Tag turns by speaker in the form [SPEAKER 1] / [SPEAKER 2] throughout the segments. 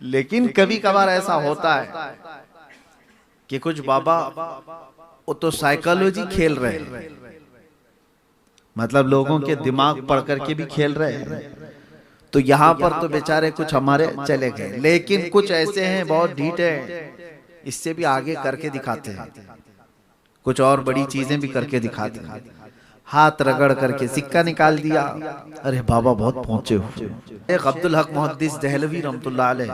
[SPEAKER 1] लेकिन कभी कभार ऐसा होता है कि कुछ बाबा वो तो साइकोलॉजी खेल रहे हैं, मतलब लोगों के दिमाग पढ़ करके भी खेल रहे हैं। तो यहाँ पर तो बेचारे कुछ हमारे चले गए, लेकिन कुछ ऐसे हैं बहुत ढीठ है, इससे भी आगे करके दिखाते हैं, कुछ और बड़ी चीजें भी करके दिखाते हैं। हाथ रगड़ करके सिक्का निकाल दिया, अरे बाबा बहुत पहुंचे हो। एक अब्दुल हक मुहद्दिस दहलवी रहमतुल्लाह अलैह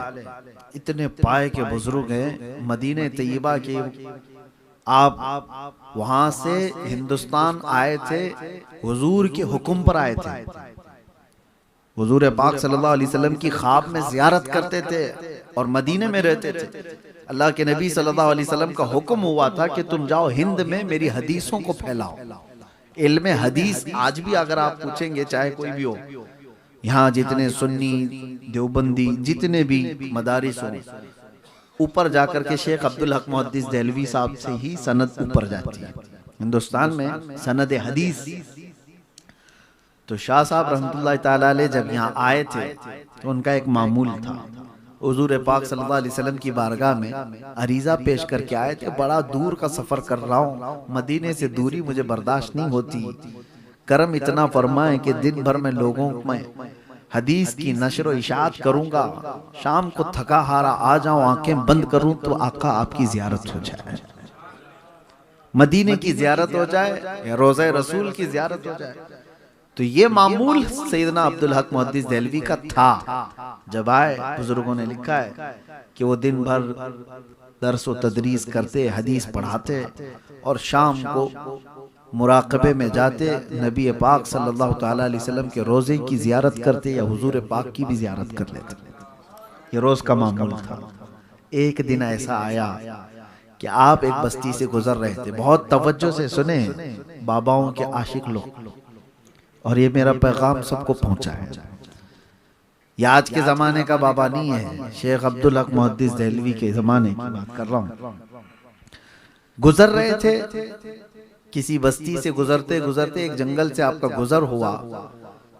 [SPEAKER 1] इतने पाए के बुजुर्ग हैं, मदीने तैयबा के। आप वहां से हिंदुस्तान आए थे, हुजूर के हुक्म पर आए थे। हुजूर पाक सल्लल्लाहु अलैहि वसल्लम की ख्वाब में ज़ियारत करते थे और मदीने में रहते थे। अल्लाह के नबी सल्लल्लाहु अलैहि वसल्लम का हुक्म हुआ था कि तुम जाओ हिंद में मेरी हदीसों को फैलाओ। इल्म हदीस आज भी अगर आप पूछेंगे, चाहे कोई भी हो, यहाँ जितने सुन्नी देवबंदी जितने भी मदारिस हो, ऊपर जाकर के शेख अब्दुल हक मुहद्दिस देहलवी साहब से ही सनद ऊपर जाती है हिंदुस्तान में, सनद हदीस। तो शाह साहब रहमतुल्लाह ताला अलैह जब यहाँ आए थे तो उनका एक मामूल था, हुजूर पाक सल्लल्लाहु अलैहि वसल्लम की बारगाह में अरीज़ा पेश करके आए थे, बड़ा दूर का सफ़र कर रहा हूँ, मदीने से दूरी मुझे बर्दाश्त नहीं होती, करम इतना फरमाए कि दिन भर में लोगों में हदीस की नशर व इशाअत करूँगा, शाम को थका हारा आ जाऊँ, आंखें बंद करूँ तो आका आपकी ज़ियारत हो जाए, मदीने की ज़ियारत हो जाए या रोज़ा रसूल की ज़ियारत हो जाए। तो ये मामूल सैयदना अब्दुल हक मुहद्दिस देहलवी का था। जब आए, बुजुर्गों ने लिखा है कि वो दिन भर दर्स व तदरीस करते, हदीस पढ़ाते और शाम को मुराकबे में जाते, नबी पाक सल्लल्लाहु ताला अलैहि वसल्लम के रोज़े की ज़ियारत करते या हुजूर पाक की भी ज़ियारत कर लेते। ये रोज़ का मामूल था। एक दिन ऐसा आया कि आप एक बस्ती से गुजर रहे थे, बहुत तवज्जो से सुने बाबाओं के आशिक लोग, और ये मेरा पैगाम सबको पहुंचा है। ये आज के ज़माने का बाबा नहीं है, शेख अब्दुल हक मुहद्दिस देहलवी के ज़माने की बात कर रहा हूँ। गुजर रहे थे, किसी बस्ती से गुजरते गुजरते एक जंगल से आपका गुजर हुआ,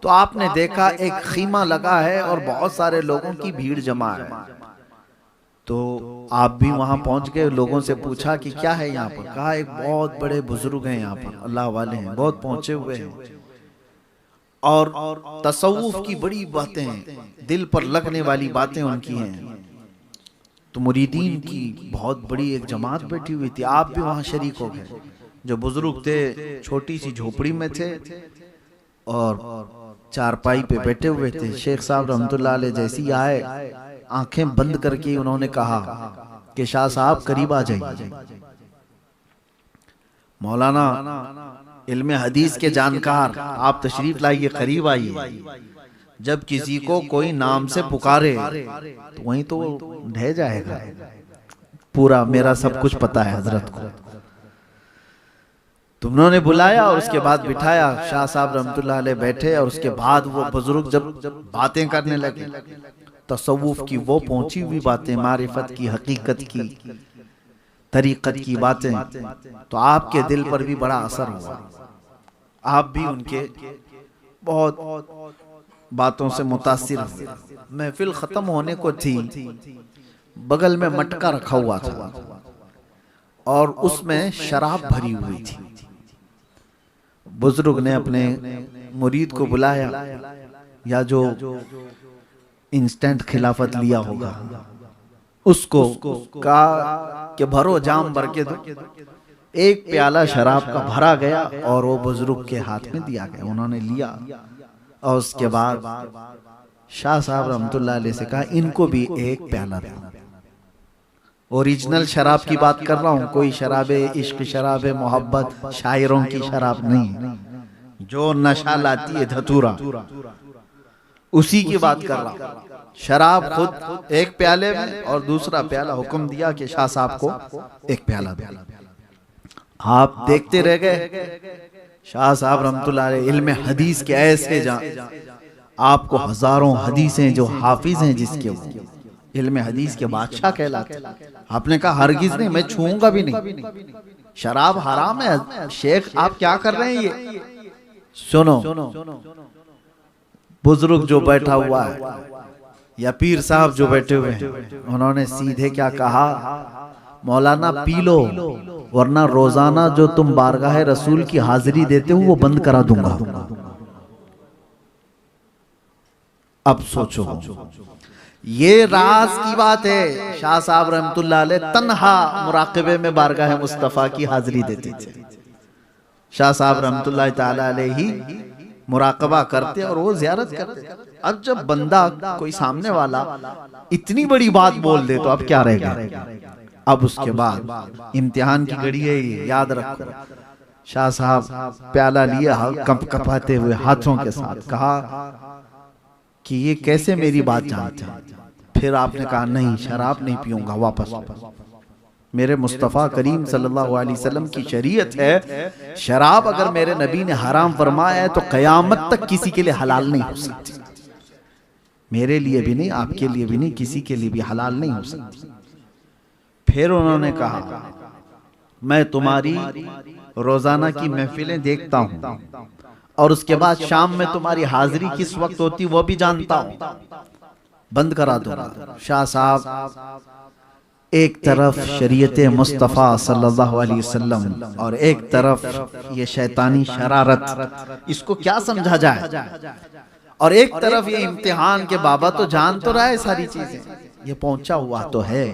[SPEAKER 1] तो आपने देखा एक खीमा लगा है और बहुत सारे लोगों की भीड़ जमा है। तो आप भी वहां पहुंच गए, लोगों से पूछा कि क्या है यहाँ पर, कहा एक बहुत बड़े बुजुर्ग हैं यहाँ पर, अल्लाह वाले हैं, बहुत पहुंचे हुए हैं और तसव्वुफ की बड़ी बातें हैं, दिल पर लगने वाली बातें उनकी हैं। तो मुरीदीन की बहुत बड़ी एक जमात बैठी हुई थी, आप भी वहां शरीक हो गए। जो बुजुर्ग थे छोटी सी झोपड़ी में थे और चारपाई पे बैठे हुए थे। शेख साहब रहमतुल्लाह अलैह जैसी आए, आंखें बंद करके उन्होंने कहा कि शाह साहब करीब आ जाइए, मौलाना इल्म हदीस के जानकार, आप तशरीफ लाइए, करीब आइए। जब किसी को कोई नाम से पुकारे तो वहीं तो ढह जाएगा, पूरा मेरा सब कुछ पता है हजरत को। तुमने बुलाया और उसके बाद बिठाया, शाह साहब रहमतुल्लाह अलैह बैठे और उसके बाद वो बुजुर्ग जब बातें करने लगे, तसव्वुफ की वो पहुंची हुई बातें, मारिफत की, हकीकत की, तरीक़त की बातें, तो आपके दिल पर भी बड़ा असर हुआ। आप भी उनके बहुत बातों से मुतासिर हुए। महफिल ख़त्म होने को थी, बगल में मटका रखा हुआ था और उसमें शराब भरी हुई थी। बुजुर्ग ने अपने मुरीद को बुलाया, या जो इंस्टेंट खिलाफत लिया होगा उसको कहा कि भरो जाम भर के दो। एक प्याला शराब का भरा गया और वो बुजुर्ग के हाथ में दिया गया, उन्होंने लिया और उसके बाद शाह साहब रहमतुल्लाह अलैह से कहा इनको भी एक प्याला दो। ओरिजिनल शराब की बात कर रहा हूँ, कोई शराबे इश्क, शराबे मोहब्बत, शायरों की शराब नहीं, जो नशा लाती है धतूरा, उसी की बात कर रहा हूँ। शराब खुद एक प्याले में और दूसरा प्याला हुक्म दिया कि शाह साहब को एक प्याला दो। आप देखते रह गए। शाह साहब रहमतुल्लाह अलैह इल्म हदीस के ऐसे आपको हजारों हदीसें, जो हाफिज हैं जिसके, वो इल्म हदीस के बादशाह कहलाते। आपने कहा हरगिज नहीं, मैं छूऊंगा भी नहीं, शराब हराम है। शेख आप क्या कर रहे हैं, ये सुनो। बुजुर्ग जो बैठा हुआ है या पीर साहब जो बैठे हुए हैं, उन्होंने सीधे क्या कहा, मौलाना पी लो वरना रोजाना जो तुम बारगाह रसूल की हाजिरी देते हो वो बंद करा दूंगा। अब सोचो, ये राज की बात है। शाह साहब रहमतुल्लाह अलैह तन्हा मुराकबे में बारगाह मुस्तफा की हाजिरी देते थे। शाह साहब रहमतुल्लाह ताला अलैह ही मुराकबा करते और वो जियारत करते। अब जब बंदा कोई सामने वाला इतनी बड़ी बात बोल दे तो अब क्या रहेगा। अब उसके बाद इम्तिहान की घड़ी है ये, याद रखो। शाह साहब प्याला लिया कंप कपाते हुए हाथों के साथ कहा कि ये कैसे मेरी बात जानते हैं। फिर आपने कहा नहीं, शराब नहीं पीऊंगा, वापस। मेरे मुस्तफ़ा करीम सल्लल्लाहु अलैहि वसल्लम की शरीयत है, शराब अगर मेरे नबी ने हराम फरमाया है तो कयामत तक किसी के लिए हलाल नहीं हो सकती। मेरे लिए भी नहीं, आपके लिए भी नहीं, किसी के लिए भी हलाल नहीं हो सकती। फिर उन्होंने कहा मैं तुम्हारी रोजाना की महफिलें देखता हूं और उसके बाद शाम में तुम्हारी हाजिरी किस वक्त होती वो भी जानता हूं, बंद करा दूंगा। शाह साहब एक तरफ शरीयत मुस्तफ़ा सल्लल्लाहु अलैहि वसल्लम और एक तरफ ये शैतानी शरारत, इसको क्या समझा जाए, और एक तरफ ये इम्तिहान के बाबा तो जान तो रहा है सारी चीजें, ये पहुंचा हुआ तो है।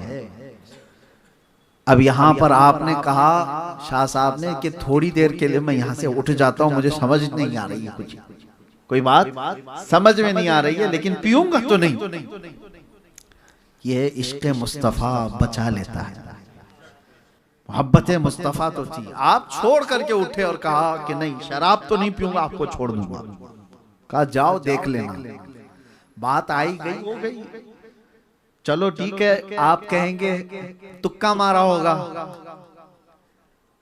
[SPEAKER 1] अब यहाँ पर आपने कहा शाह साहब ने कि थोड़ी देर के लिए मैं यहाँ से उठ जाता हूँ, मुझे समझ नहीं आ रही है, कुछ कोई बात समझ में नहीं आ रही है, लेकिन पीऊंगा तो नहीं। ये इश्क मुस्तफ़ा बचा लेता है, मोहब्बत मुस्तफ़ा तो थी। आप छोड़ करके उठे और कहा कि नहीं शराब तो नहीं पीऊंगा, आपको छोड़ दूंगा। कहा जाओ देख लेना। बात आई गई हो गई, चलो ठीक है। आप कहेंगे तुक्का मारा होगा,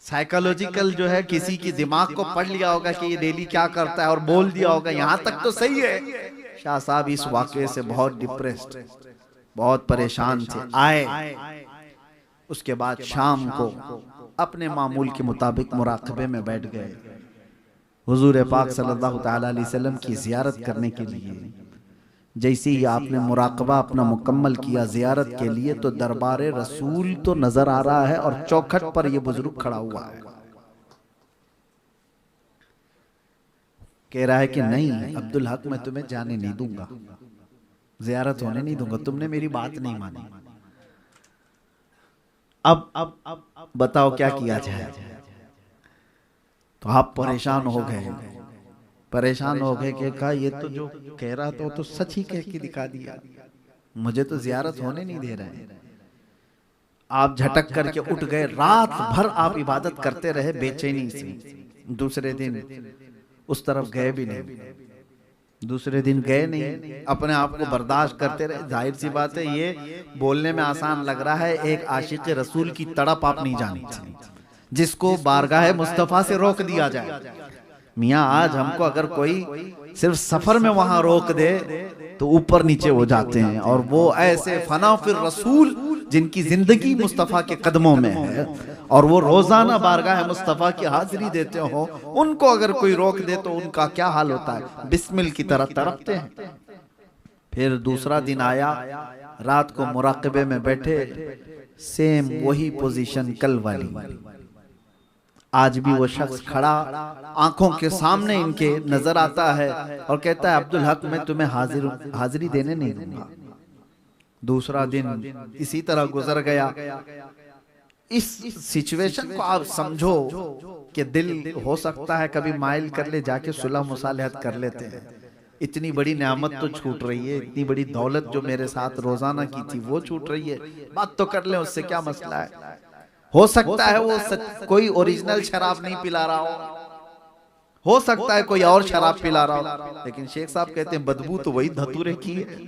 [SPEAKER 1] साइकोलॉजिकल जो है किसी की दिमाग को पढ़ लिया होगा कि ये डेली क्या करता है और बोल दिया होगा, यहां तक तो सही है। शाह साहब इस वाकये से बहुत डिप्रेस्ड, बहुत परेशान थे। आए उसके बाद शाम को अपने मामूल के मुताबिक मुराकबे में बैठ गए, हुजूर पाक सल्लल्लाहु ताला अलैहि वसल्लम की जियारत करने के लिए। जैसे ही आपने मुराकबा अपना मुकम्मल किया जियारत के लिए, तो दरबारे रसूल तो नजर आ रहा है और चौखट पर यह बुजुर्ग खड़ा हुआ है। कह रहा है कि नहीं अब्दुल हक, मैं तुम्हें जाने नहीं दूंगा, जियारत होने नहीं दूंगा, तुमने मेरी बात नहीं मानी। अब बताओ क्या किया जाए। तो आप परेशान हो गए, परेशान हो गए कि कहा ये तो जो कह रहा था तो सच ही कह के दिखा दिया, मुझे तो जियारत होने नहीं दे रहे। आप झटक करके उठ गए, रात भर आप इबादत करते रहे बेचैनी से। दूसरे दिन उस तरफ गए भी नहीं, दूसरे दिन गए नहीं, अपने आप को बर्दाश्त करते रहे। जाहिर सी बात है ये बोलने में आसान लग रहा है, एक आशिक रसूल की तड़प आप नहीं जानी चाहिए जिसको बारगाह मुस्तफा से रोक दिया जाए। मियाँ आज हमको अगर कोई सिर्फ सफर में वहां रोक दे तो ऊपर नीचे हो जाते हैं, और वो ऐसे फना फिर रसूल जिनकी जिंदगी मुस्तफा के कदमों में है और वो रोजाना बारगाह मुस्तफा की हाजिरी देते हो, उनको अगर कोई रोक दे तो उनका क्या हाल होता है, बिस्मिल की तरह तड़पते हैं। फिर दूसरा दिन आया, रात को मुराकबे में बैठे, सेम वही पोजीशन कल वाली। आज भी वो शख्स खड़ा आंखों के सामने इनके नजर आता है और कहता है अब्दुल हक मैं तुम्हें हाजिरी देने नहीं दूंगा। दूसरा दिन इसी तरह गुजर गया। इस सिचुएशन को आप समझो कि दिल हो सकता है कभी माइल कर ले, जाके सुलह मुसालहत कर लेते हैं। इतनी बड़ी नेमत तो छूट रही है, इतनी बड़ी दौलत जो मेरे साथ रोजाना की थी वो छूट रही है, बात तो कर ले, उससे क्या मसला है। हो सकता है वो कोई ओरिजिनल शराब नहीं पिला रहा हो सकता है कोई और शराब पिला रहा हो, लेकिन शेख साहब कहते हैं बदबू तो वही धतूरे की है,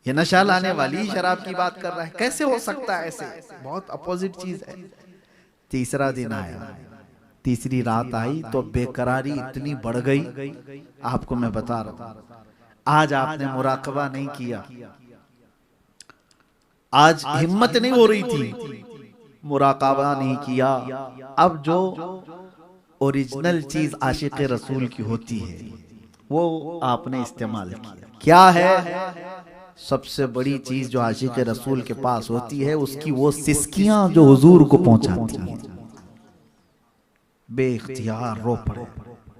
[SPEAKER 1] ये नशा लाने वाली शराब की बात कर रहा है, कैसे हो सकता है ऐसे, बहुत अपोजिट चीज है। तीसरा दिन आया, तीसरी रात आई तो बेकरारी इतनी बढ़ गई, आपको मैं बता रहा हूं। आज आपने मुराकबा नहीं किया, आज हिम्मत नहीं हो रही थी, मुराकाबा नहीं किया। अब जो ओरिजिनल चीज आशिक रसूल की होती है वो आपने इस्तेमाल किया। क्या है सबसे बड़ी चीज जो आशिक रसूल के पास होती है, उसकी वो सिसकियां जो हुजूर को पहुंचाती हैं। बेइख्तियार रो पड़े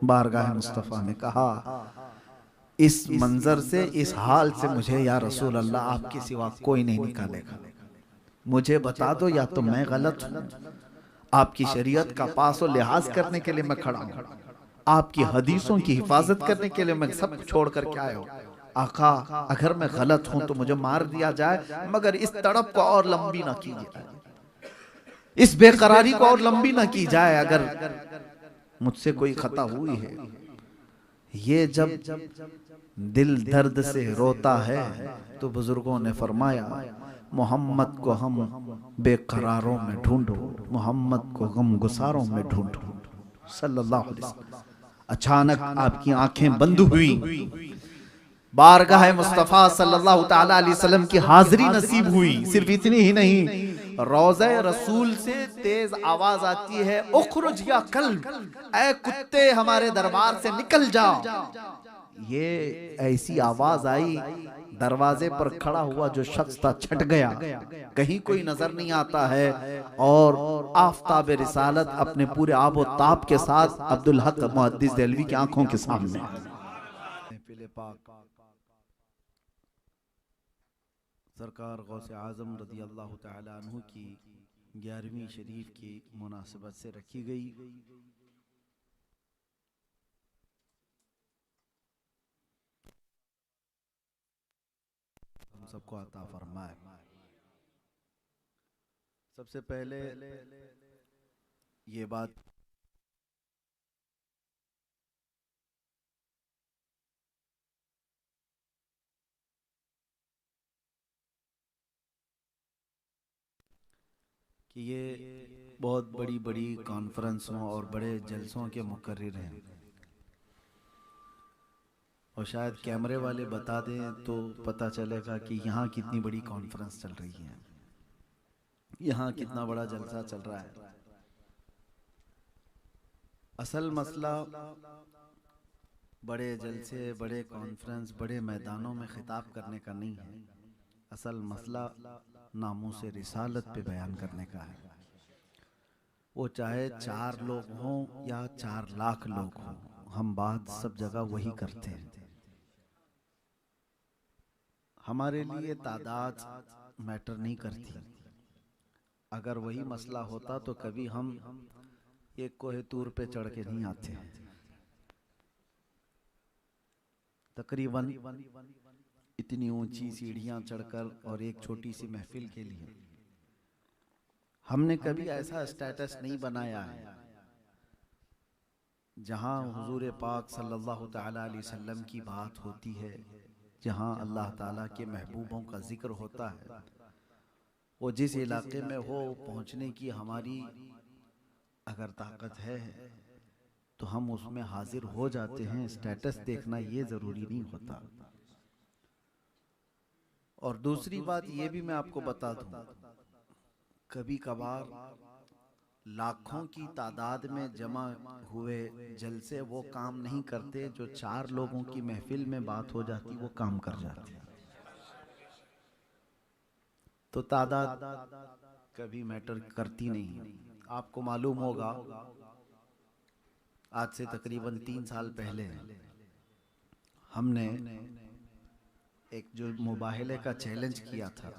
[SPEAKER 1] बारगाह मुस्तफा में, कहा इस मंजर से, इस हाल से मुझे या रसूल अल्लाह आपके सिवा कोई नहीं निकालेगा। मुझे बता दो या तो मैं गलत हूं, आपकी शरीयत का पास और लिहाज करने के लिए मैं खड़ा हूं, आपकी हदीसों की हिफाजत करने के लिए मैं सब छोड़ कर के आया हूं। आका अगर मैं गलत हूं तो मुझे मार दिया जाए, मगर इस तड़प को और लंबी ना कीजिए, इस बेकरारी को और लंबी ना की जाए। अगर मुझसे कोई खता हुई है, ये जब दिल दर्द से रोता है तो बुजुर्गों ने फरमाया, मोहम्मद को हम बेकरारों में ढूंढो, मोहम्मद को गम गुसारों में ढूंढो सल्लल्लाहु अलैहि वसल्लम। अचानक आपकी आंखें बंद हुई, बारगाह मुस्तफा सल्लल्लाहु ताला अलैहि वसल्लम की हाजिरी नसीब हुई। सिर्फ इतनी ही नहीं, रोज़े रसूल से तेज आवाज आती है, उखरुज या कल्ब, ऐ कुत्ते हमारे दरबार से निकल जाओ। ये ऐसी आवाज आई, दरवाजे पर खड़ा हुआ जो शख्स था छट गया, कहीं कोई नजर नहीं आता है, और आफताब रिसालत अपने पूरे आबो ताब के साथ अब्दुल हक मुहद्दिस देलवी की आंखों के सामने। सरकार गौसे आजम रज़ी अल्लाह तआला अन्हु की 11वीं शरीफ की मुनासिबत से रखी गई। हम सबको अता फरमाए। सबसे पहले ये बात कि ये बहुत बड़ी बड़ी कॉन्फ्रेंसों और बड़े जलसों के मुकर्रिर हैं, और शायद कैमरे वाले बता दें तो पता चलेगा कि यहाँ कितनी बड़ी कॉन्फ्रेंस चल रही है, यहाँ कितना बड़ा जलसा चल रहा है। असल मसला बड़े जलसे, बड़े कॉन्फ्रेंस, बड़े मैदानों में खिताब करने का नहीं है। असल मसला नामूस रिसालत पे बयान करने का है। वो चाहे 4 लोग हों या 4 लाख लोग हों, हम बात सब जगह वही करते हैं। हमारे लिए तादाद मैटर नहीं करती। अगर वही मसला होता तो कभी हम ये कोहे तूर पे चढ़ के नहीं आते। तकरीबन इतनी ऊंची सीढ़ियां चढ़कर और एक छोटी सी महफिल के लिए हमने कभी ऐसा स्टेटस नहीं बनाया है जहां हुजूर पाक सल्लल्लाहु ताला अलैहि वसल्लम की बात होती है, जहां अल्लाह ताला के महबूबों का जिक्र होता है। वो जिस इलाके में हो पहुंचने की हमारी अगर ताकत है तो हम उसमें हाजिर हो जाते हैं। स्टेटस देखना ये जरूरी नहीं होता। और दूसरी बात ये भी मैं आपको बता दूं, कभी कभार लाखों की तादाद में जमा हुए जलसे वो काम नहीं करते जो 4 लोगों की महफिल में बात हो जाती वो काम कर जाते। तो तादाद कभी मैटर करती नहीं। आपको मालूम होगा, आज से तकरीबन 3 साल पहले हमने एक जो मुबाहले का चैलेंज किया था,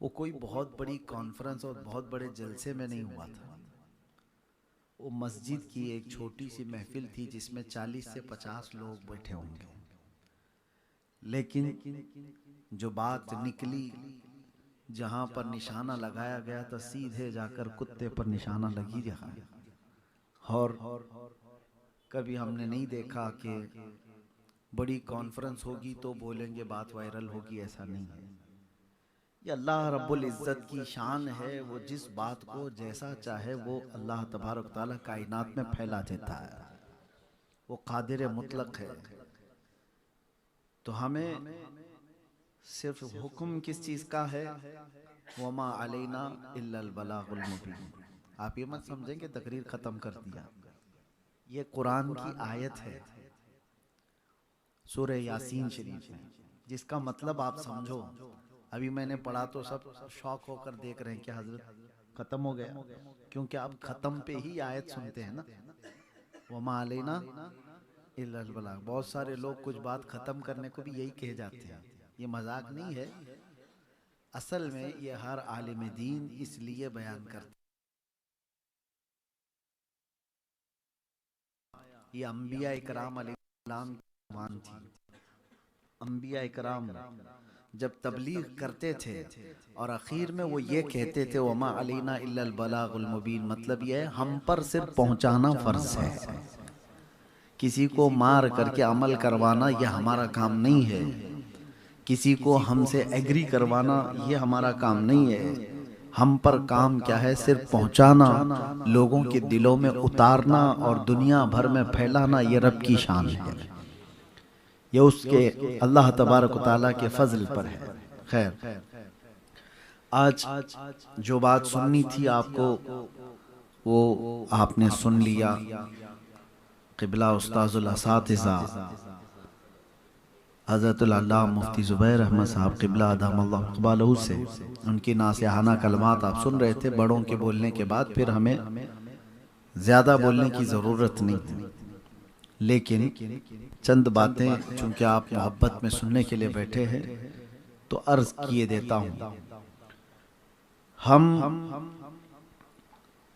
[SPEAKER 1] वो कोई बहुत बड़ी कॉन्फ्रेंस और बहुत बड़े जलसे में नहीं हुआ था। वो मस्जिद की एक छोटी सी महफिल थी जिसमें 40 से 50 लोग बैठे होंगे। लेकिन जो बात निकली, जहां पर निशाना लगाया गया था, सीधे जाकर कुत्ते पर निशाना लगी रहा। और कभी हमने नहीं देखा कि बड़ी कॉन्फ्रेंस होगी तो बोलेंगे बात वायरल होगी, ऐसा नहीं है। ये अल्लाह रब्बुल इज़्ज़त की शान है, वो जिस बात को जैसा चाहे वो अल्लाह तबारक ताला कायनात में फैला देता है। वो कादिर मुतलक है। तो हमें सिर्फ हुक्म किस चीज़ का है, वमा अलैना इल्लल बलागुल मुबीन। आप ये मत समझें कि तकरीर ख़त्म कर दिया। ये कुरान की आयत है, सूरह यासीन शरीफ में, जिसका मतलब आप समझो। अभी मैंने पढ़ा तो सब शौक होकर देख रहे हैं कि हजरत खत्म हो गया, क्योंकि आप खत्म पे ही आयत सुनते हैं ना, वमा अलैना इल्लल बलाग। बहुत सारे लोग कुछ बात खत्म करने को भी यही कह जाते हैं, ये मजाक नहीं है, असल में ये हर आलिम दीन इसलिए बयान करते। ये अंबिया इकराम अलैहिस्सलाम की मान थी। अंबिया इकराम जब तबलीग करते थे और आखिर में वो ये कहते थे वमा अलैना इल्लल बलागुल मुबीन, मतलब ये है हम पर सिर्फ पहुंचाना फर्ज है, किसी को मार करके अमल करवाना यह हमारा काम नहीं है, किसी को हमसे एग्री करवाना ये हमारा काम नहीं है। हम पर काम क्या है, सिर्फ पहुंचाना, लोगों के दिलों में उतारना और दुनिया भर में फैलाना, ये रब की शान है, ये उसके अल्लाह तबारक व तआला के फजल पर है। खैर, आज जो बात सुननी थी आपको वो आपने सुन लिया। क़िबला उस्ताज़ुल असातिज़ा हज़रतुल अल्लामा मुफ्ती ज़ुबैर अहमद साहब क़िबला अदामल्लाहु क़बालहू से उनकी नासिहाना कलमात आप सुन रहे थे। बड़ों के बोलने के बाद फिर हमें ज़्यादा बोलने की ज़रूरत नहीं है, लेकिन चंद बातें चूँकि आप मोहब्बत में सुनने के लिए बैठे हैं तो अर्ज़ किए देता हूँ। हम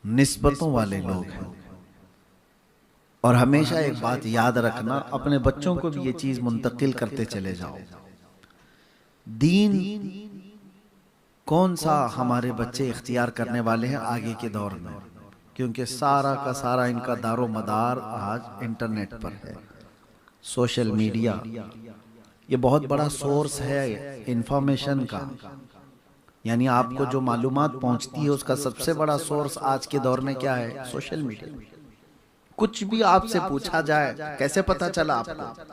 [SPEAKER 1] निस्बतों वाले लोग हैं और हमेशा एक बात याद रखना, अपने बच्चों को भी ये चीज मुंतकिल करते चले जाओ। दीन कौन सा हमारे बच्चे इख्तियार करने वाले हैं आगे के दौर में, क्योंकि सारा का सारा इनका दारो मदार आज इंटरनेट पर है। सोशल मीडिया ये बहुत बड़ा सोर्स है इंफॉर्मेशन का, यानी आपको जो मालूमात पहुंचती है उसका सबसे बड़ा सोर्स आज के दौर में क्या है, सोशल मीडिया। कुछ भी आपसे पूछा जाए, कैसे पता चला आपको,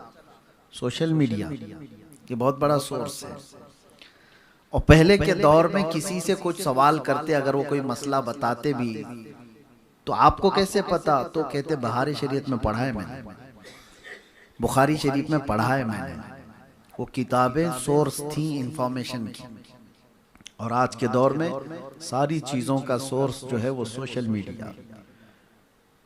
[SPEAKER 1] सोशल मीडिया ये बहुत बड़ा सोर्स है। और पहले के दौर में किसी से कुछ सवाल करते, अगर वो कोई मसला बताते भी तो आपको कैसे पता, तो कहते बहारी शरीयत में पढ़ा है मैंने, बुखारी शरीफ में पढ़ा है मैंने। वो किताबें सोर्स थी इंफॉर्मेशन की। और आज के दौर में सारी चीजों का सोर्स जो है वो सोशल मीडिया,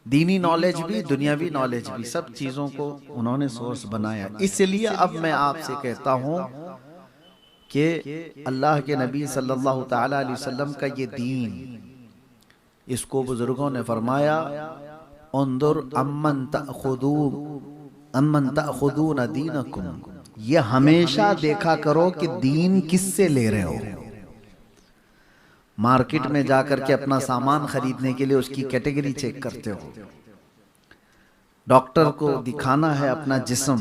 [SPEAKER 1] दीनी नॉलेज भी दुनियावी नॉलेज भी, सब चीजों को उन्होंने सोर्स बनाया। इसलिए अब मैं आपसे कहता हूं कि अल्लाह के नबी सल्लल्लाहु ताला अलैहि वसल्लम का ये दीन, इसको बुजुर्गों ने फरमाया उन्जुर अम्मन तअखुदून दीनकुम, ये हमेशा देखा करो कि दीन किससे ले रहे हो। मार्केट में जाकर के अपना सामान खरीदने के लिए उसकी कैटेगरी चेक करते हो। डॉक्टर को दिखाना है अपना जिस्म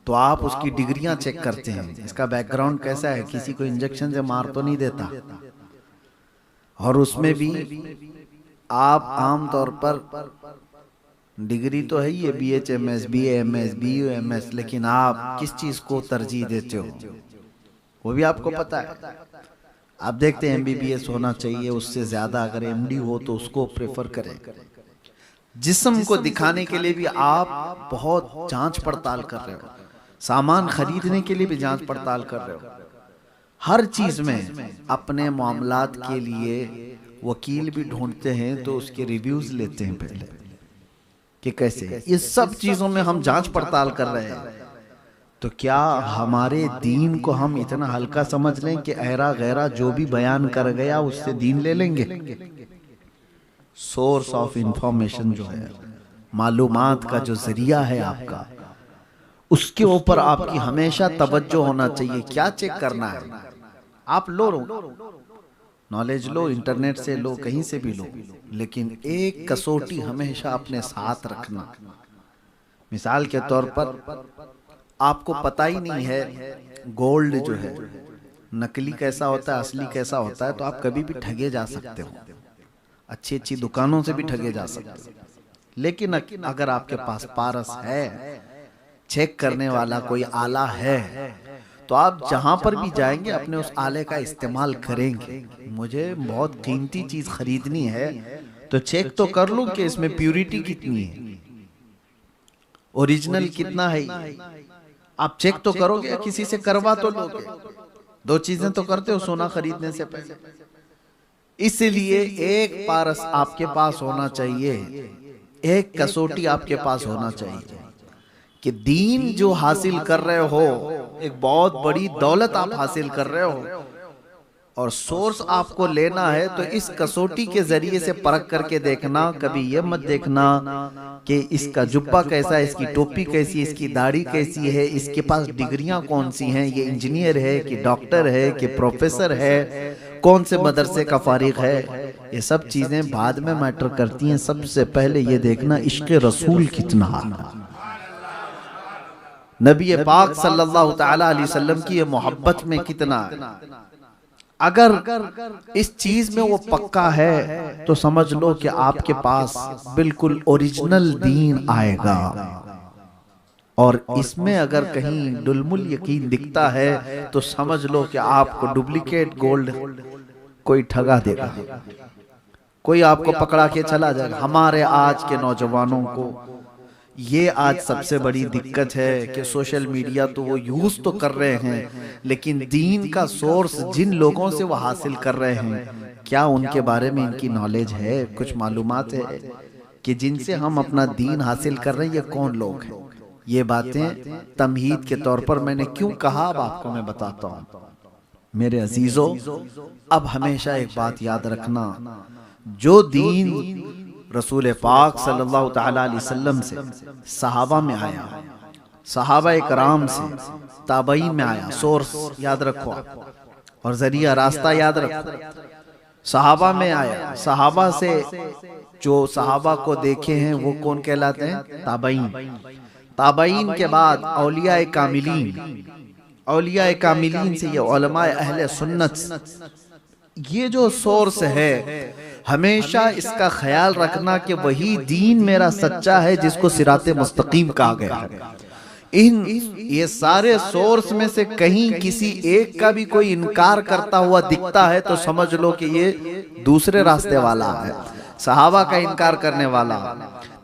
[SPEAKER 1] तो आप उसकी डिग्रियां चेक करते हैं, इसका बैकग्राउंड कैसा है, किसी को इंजेक्शन से मार तो नहीं देता। और उसमें भी आप आम तौर पर डिग्री तो है ये BHMS, BAMS, BUMS, लेकिन आप किस चीज को तरजीह देते हो वो भी आपको पता है। आप देखते हैं MBBS होना चाहिए, उससे ज्यादा अगर MD हो तो उसको प्रेफर करें। जिस्म को दिखाने के लिए भी आप बहुत जांच पड़ताल कर रहे हो, सामान खरीदने के लिए भी जांच पड़ताल कर रहे हो, हर चीज में अपने मामलात के लिए वकील भी ढूंढते हैं तो उसके रिव्यूज लेते हैं पहले कि कैसे। ये सब चीजों में हम जांच पड़ताल कर रहे हैं, तो क्या हमारे दीन को हम इतना हल्का समझ लें कि ऐरा गैरा जो भी बयान कर गया उससे दीन ले लेंगे। सोर्स ऑफ इंफॉर्मेशन जो है, मालूमात का जो जरिया है आपका, उसके ऊपर आपकी हमेशा तवज्जो होना चाहिए। क्या चेक करना है, आप लो नॉलेज लो, इंटरनेट से लो, कहीं से भी लो, लेकिन एक कसौटी हमेशा अपने साथ रखना। मिसाल के तौर पर आपको पता ही नहीं है गोल्ड जो है नकली कैसा होता है, असली कैसा होता है, तो आप कभी भी ठगे जा सकते हो, अच्छी अच्छी दुकानों से भी ठगे जा सकते हो। लेकिन अगर आपके पास पारस है, चेक करने वाला कोई आला है, तो आप जहां पर भी जाएंगे अपने उस आले का इस्तेमाल करेंगे। मुझे बहुत कीमती चीज खरीदनी है तो चेक तो कर लूं कि इसमें प्यूरिटी कितनी है, ओरिजिनल कितना है, आप चेक तो करोगे, किसी से करवा तो लोगे। दो चीजें तो करते हो सोना खरीदने से पहले। इसलिए एक पारस आपके पास होना चाहिए, एक कसौटी आपके पास होना चाहिए कि दीन जो हासिल कर रहे हो, एक बहुत बड़ी दौलत आप हासिल कर रहे हो और सोर्स आपको लेना है, तो इस कसौटी के जरिए से परख करके देखना। कभी ये मत देखना कि इसका जुब्बा कैसा है, इसकी टोपी कैसी है, इसकी दाढ़ी कैसी है, इसके पास डिग्रियां कौन सी हैं, ये इंजीनियर है कि डॉक्टर है कि प्रोफेसर है, कौन से मदरसे का फारिग है। ये सब चीजें बाद में मैटर करती हैं। सबसे पहले ये देखना इश्क रसूल कितना, नबी पाक सल्लल्लाहु तआला अलैहि वसल्लम की ये मोहब्बत में कितना है। अगर इस चीज में वो पक्का है तो समझ लो कि आपके पास बिल्कुल ओरिजिनल दीन आएगा। और इसमें अगर कहीं डुलमुल यकीन दिखता है तो समझ लो कि आपको डुप्लीकेट गोल्ड कोई ठगा देगा, कोई आपको पकड़ा के चला जाएगा। हमारे आज के नौजवानों को ये आज सबसे बड़ी दिक्कत है कि सोशल मीडिया तो वो यूज तो कर रहे हैं, लेकिन दीन का सोर्स जिन लोगों से वो हासिल कर रहे हैं, क्या उनके बारे में इनकी नॉलेज है, कुछ मालूमात है कि जिनसे हम अपना दीन हासिल कर रहे हैं ये कौन लोग हैं। ये बातें तमहीद के तौर पर मैंने क्यों कहा, अब आपको मैं बताता हूँ। मेरे अजीजों, अब हमेशा एक बात याद रखना, जो दीन रसूल पाक सल्लल्लाहु तआला अलैहि वसल्लम से सहाबा में आया, सहाबा इकराम से ताबईन में आया, सोर्स याद रखो और जरिया रास्ता याद रखो। सहाबा में आया, सहाबा से जो सहाबा को देखे हैं वो कौन कहलाते हैं, ताबईन। ताबईन के बाद औलिया कामिलीन, औलिया कामिलीन से ये उलमाए अहले सुन्नत। ये जो सोर्स है हमेशा इसका ख्याल रखना कि वही दीन मेरा सच्चा है जिसको सिराते मुस्तकीम कहा गया है। इन ये सारे सोर्स में से कहीं किसी एक का भी कोई इनकार करता हुआ दिखता है तो समझ लो कि ये दूसरे रास्ते वाला है। सहाबा का इनकार करने वाला,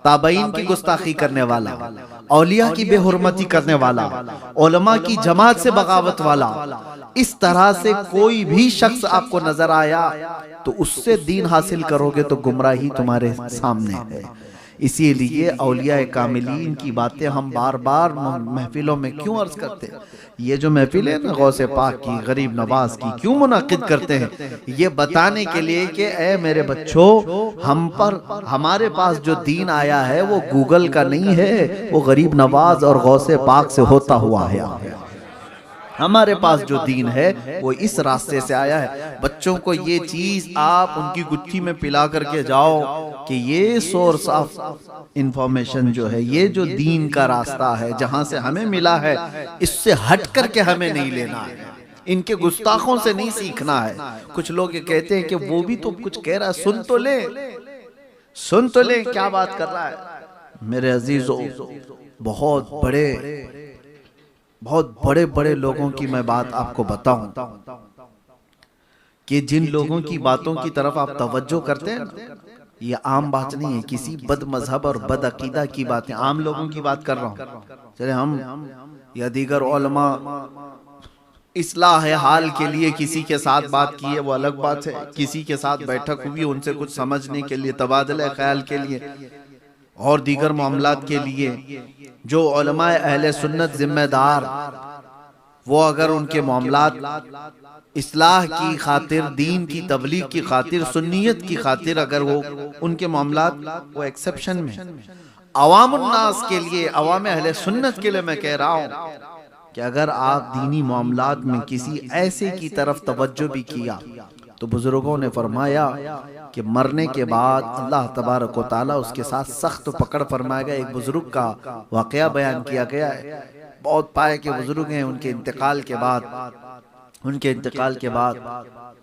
[SPEAKER 1] ताबईन की गुस्ताखी करने वाला, औलिया की बेहुरमती करने वाला, उलमा की जमात से बगावत वाला, इस तरह से कोई भी शख्स आपको नजर आया तो उससे दीन हासिल करोगे तो गुमराही तुम्हारे सामने है। इसीलिए औलिया कामिलीन की बातें हम बार बार महफिलों में क्यों अर्ज करते हैं। ये जो महफिल है ना गौसे पाक की, गरीब नवाज की, क्यों मुनाकिद करते हैं, ये बताने के लिए कि ए मेरे बच्चों, हम पर हमारे पास जो दीन आया है वो गूगल का नहीं है, वो गरीब नवाज और गौसे पाक से होता हुआ है। हमारे पास जो दीन है वो इस रास्ते से आया है। बच्चों को ये चीज आप उनकी गुत्थी में पिला करके जाओ कि ये सोर्स ऑफ इंफॉर्मेशन जो है, ये जो दीन का रास्ता है जहां से हमें मिला है, इससे हट करके हमें नहीं लेना है, इनके गुस्ताखों से नहीं सीखना है। कुछ लोग ये कहते हैं कि वो भी तो कुछ कह रहा है, सुन तो ले, सुन तो ले क्या बात कर रहा है। मेरे अजीजों, बहुत बड़े बड़े लोगों की मैं बात आपको बताऊं कि जिन लोगों की बातों की तरफ आप तवज्जो करते हैं ना, ये आम बात नहीं है, किसी बद मजहब और बद अकीदा की बात है, आम लोगों की बात कर रहा हूं। चले हम या दीगर उलमा इस्लाह हाल के लिए किसी के साथ बात की है वो अलग बात है, किसी के साथ बैठक हुई उनसे कुछ समझने के लिए, तबादला ख्याल के लिए और दीगर मामलात के लिए, जो उलमाए अहले सुन्नत जिम्मेदार, वो अगर उनके मामलात इस्लाह की खातिर, दीन की तबलीग की खातिर, सुन्नियत की खातिर अगर वो उनके मामलात वो एक्सेप्शन में, अवामुन्नास के लिए, अवाम अहले सुन्नत के लिए मैं कह रहा हूँ कि अगर आप दीनी मामलात में किसी ऐसे की तरफ तवज्जो भी किया तो बुजुर्गों ने फरमाया कि मरने के बाद अल्लाह तबारक व तआला उसके साथ सख्त पकड़ फरमाएगा। एक बुजुर्ग का वाकया बयान किया गया है, बहुत पाए के बुजुर्ग हैं, उनके इंतकाल के बाद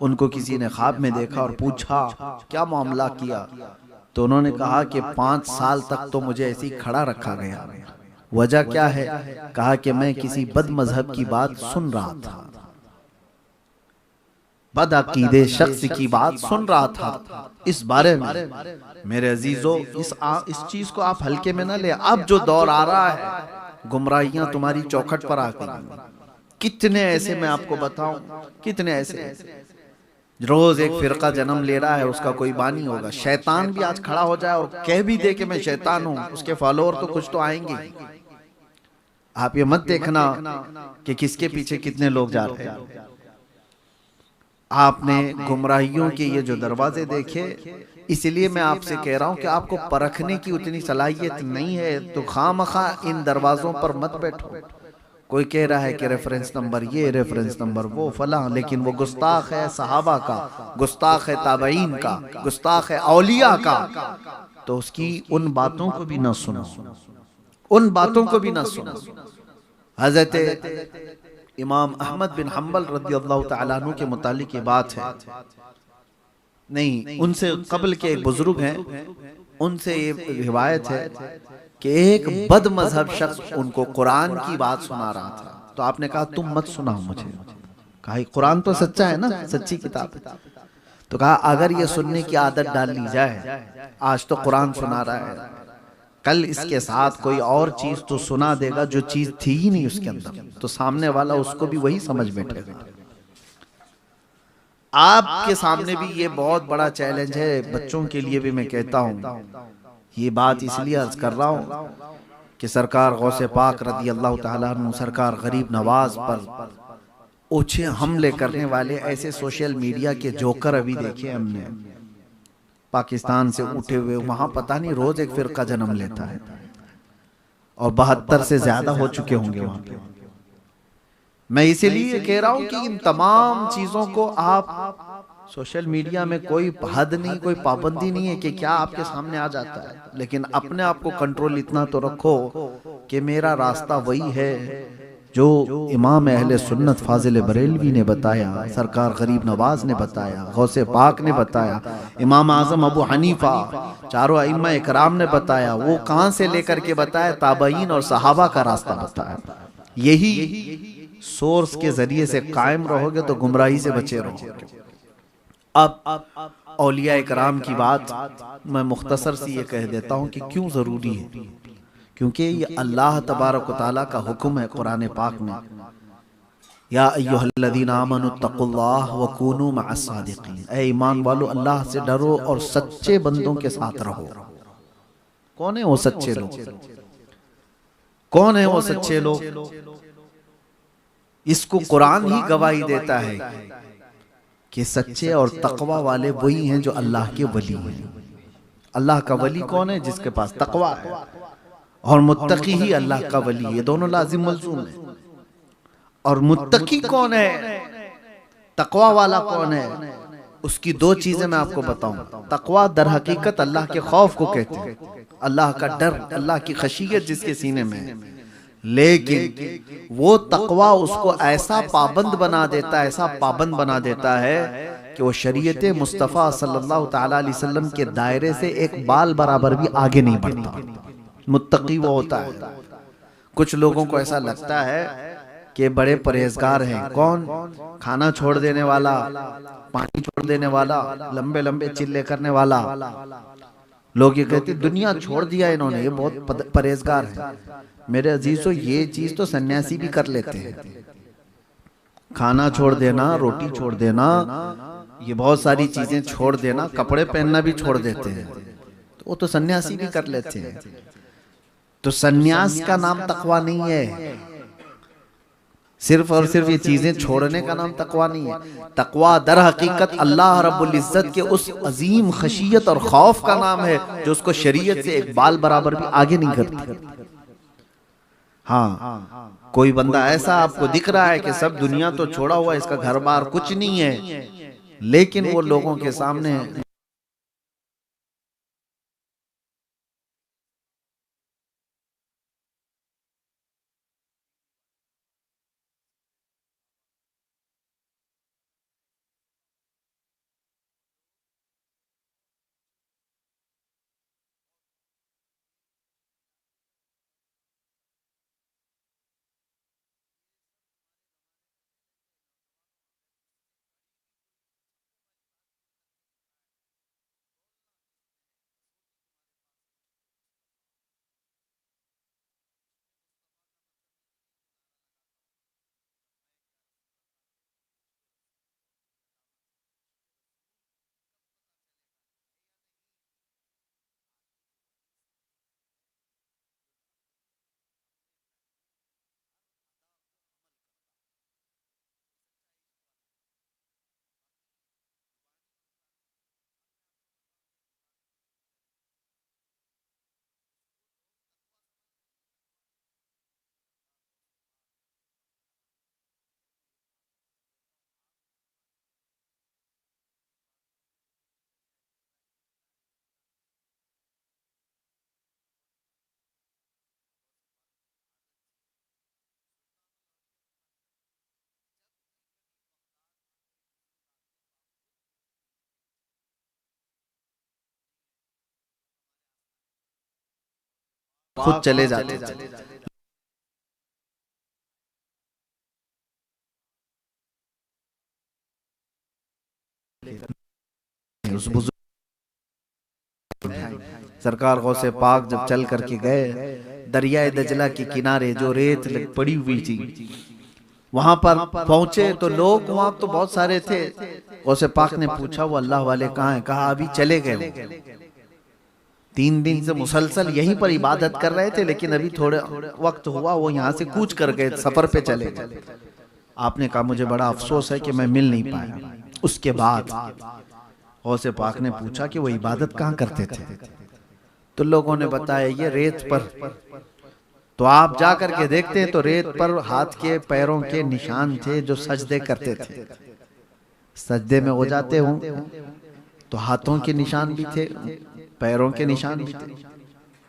[SPEAKER 1] उनको किसी ने ख्वाब में देखा और पूछा क्या मामला किया, तो उन्होंने कहा कि 5 साल तक तो मुझे ऐसे ही खड़ा रखा गया। वजह क्या है? कहा कि मैं किसी बद मजहब की बात सुन रहा था, बद अकीदे शख्स की बात सुन रहा था। इस बारे में मेरे अजीजों, इस चीज को आप हल्के में ना ले। अब जो दौर आ रहा है गुमराहियां तुम्हारी चौखट पर आ गई। कितने ऐसे मैं आपको बताऊं, कितने ऐसे रोज एक फिरका जन्म ले रहा है, उसका कोई बानी होगा। शैतान भी आज खड़ा हो जाए और कह भी दे कि मैं शैतान हूं, उसके फॉलोअर तो कुछ तो आएंगे। आप ये मत देखना कि किसके पीछे कितने लोग जा रहे हैं। आपने गुमराहियों के ये जो दरवाजे देखे, इसलिए मैं आपसे कह रहा हूं कि आपको परखने की उतनी सलाहियत नहीं है, तो खामखा इन दरवाजों पर मत बैठो। कोई कह रहा है कि रेफरेंस नंबर ये, रेफरेंस नंबर वो, फला, लेकिन वो गुस्ताख है सहाबा का, गुस्ताख है ताबईन का, गुस्ताख है औलिया का। तो उसकी उन बातों को भी ना सुनो, उन बातों को भी ना सुनो। हजरत इमाम अहमद बिन हम्बल रज़ी अल्लाह तआला अन्हु के मुतालिक ये बात है, नहीं उनसे कबल के एक बुजुर्ग हैं, उनसे ये रिवायत है कि एक बद मजहब शख्स उनको कुरान की बात सुना रहा था। तो आपने कहा तुम मत सुनाओ मुझे। कहा कुरान तो सच्चा है ना, सच्ची किताब है। तो कहा अगर ये सुनने की आदत डाल ली जाए, आज तो कुरान सुना रहा है, कल इसके साथ कोई और चीज तो सुना देगा जो चीज थी ही नहीं उसके अंदर, तो सामने वाला उसको भी वही समझ बैठेगा। आपके सामने भी ये बहुत बड़ा चैलेंज है, बच्चों के लिए भी मैं कहता हूँ। ये बात इसलिए अर्ज कर रहा हूँ कि सरकार गौसे पाक रदी अल्लाह तआला अन्हु, सरकार गरीब नवाज पर ओछे हमले करने वाले ऐसे सोशल मीडिया के जोकर अभी देखे हमने, पाकिस्तान से उठे हुए, वहां पता नहीं रोज एक फिरका जन्म लेता है, और 72 से ज्यादा हो चुके होंगे वहां पे। मैं इसीलिए कह रहा हूं कि इन तमाम चीजों को आप, सोशल मीडिया में कोई हद नहीं, कोई पाबंदी नहीं है कि क्या आपके सामने आ जाता है, लेकिन अपने आप को कंट्रोल इतना तो रखो कि मेरा रास्ता वही है जो इमाम अहले सुन्नत फाजिल बरेलवी ने बताया, सरकार गरीब नवाज ने बताया, गौसे पाक ने बताया, इमाम आजम अबू हनीफा, चारों अइम्मा इकराम ने बताया। वो कहां से लेकर के बताया? ताबईन और सहाबा का रास्ता बताया। यही सोर्स के जरिए से कायम रहोगे तो गुमराही से बचे रहोगे। अब औलिया इकराम की बात मैं मुख्तसर सी ये कह देता हूं कि क्यों जरूरी है, क्योंकि ये अल्लाह तबारक व तआला का हुक्म है कुरान पाक में, या अय्युहल्लज़ीना आमनुत्तकुल्लाह व कूनू मअस सादिकीन, ऐ ईमान वालो अल्लाह से डरो और सच्चे बंदों के साथ रहो। कौन है वो सच्चे लोग? कौन है वो सच्चे लोग? इसको कुरान ही गवाही देता है कि सच्चे और तकवा वाले वही हैं जो अल्लाह के वली हैं। अल्लाह का वली कौन है? जिसके पास तकवा है, और मुत्तकी ही अल्लाह का वली है। ये दोनों लाजिम मलजूम है। और मुत्तकी कौन है, तकवा वाला कौन है? उसकी दो चीजें मैं आपको बताऊं। तकवा दर हकीकत अल्लाह के खौफ को कहते हैं, अल्लाह का डर, अल्लाह की खशियत जिसके सीने में है। लेकिन वो तकवा उसको ऐसा पाबंद बना देता है, ऐसा पाबंद बना देता है कि वो शरीयत मुस्तफ़ा सल्लल्लाहु तआला अलैहि वसल्लम के दायरे से एक बाल बराबर भी आगे नहीं बढ़ता। मुत्तकी वो होता है। कुछ लोगों को ऐसा लगता है कि बड़े परहेजगार हैं। कौन? खाना छोड़ देने वाला, पानी छोड़ देने वाला, लंबे लंबे चिल्ले करने वाला। लोग ये कहते दुनिया छोड़ दिया इन्होंने, ये बहुत परहेजगार है। मेरे अजीजों, ये चीज तो सन्यासी भी कर लेते हैं। खाना छोड़ देना, रोटी छोड़ देना, ये बहुत सारी चीजें छोड़ देना, कपड़े पहनना भी छोड़ देते हैं, तो वो तो सन्यासी भी कर लेते हैं। तो सन्यास का नाम तकवा नहीं है। सिर्फ और सिर्फ ये चीजें छोड़ने का नाम तकवा नहीं है। तकवा दर हकीकत अल्लाह रब्बुल इज्जत के उस अजीम खशियत और खौफ का नाम है जो उसको शरीयत से एक बाल बराबर भी आगे नहीं करती। हाँ, कोई बंदा ऐसा आपको दिख रहा है कि सब दुनिया तो छोड़ा हुआ, इसका घर बार कुछ नहीं है, लेकिन वो लोगों के सामने खुद चले जाते थे। उस बुजुर्ग सरकार गौसे पाक जब चल करके गए, दरियाए दजला के किनारे जो रेत पड़ी हुई थी वहां पर पहुंचे तो लोग वहां तो बहुत सारे थे। गौसे पाक ने पूछा वो अल्लाह वाले कहाँ हैं? कहा अभी चले गए, 3 दिन से मुसलसल यहीं पर इबादत कर रहे थे, लेकिन अभी थोड़े वक्त हुआ वो यहाँ से कूच कर गए, सफर पे चले गए। आपने कहा मुझे बड़ा अफसोस है कि मैं मिल नहीं पाया। उसके बाद गौसे पाक ने पूछा कि वो इबादत कहाँ करते थे? तो लोगों ने बताया ये रेत पर। तो आप जा करके देखते हैं तो रेत पर हाथ के पैरों के निशान थे जो सजदे करते थे। सजदे में हो जाते हों तो हाथों के निशान भी थे, पैरों के निशान भी थे।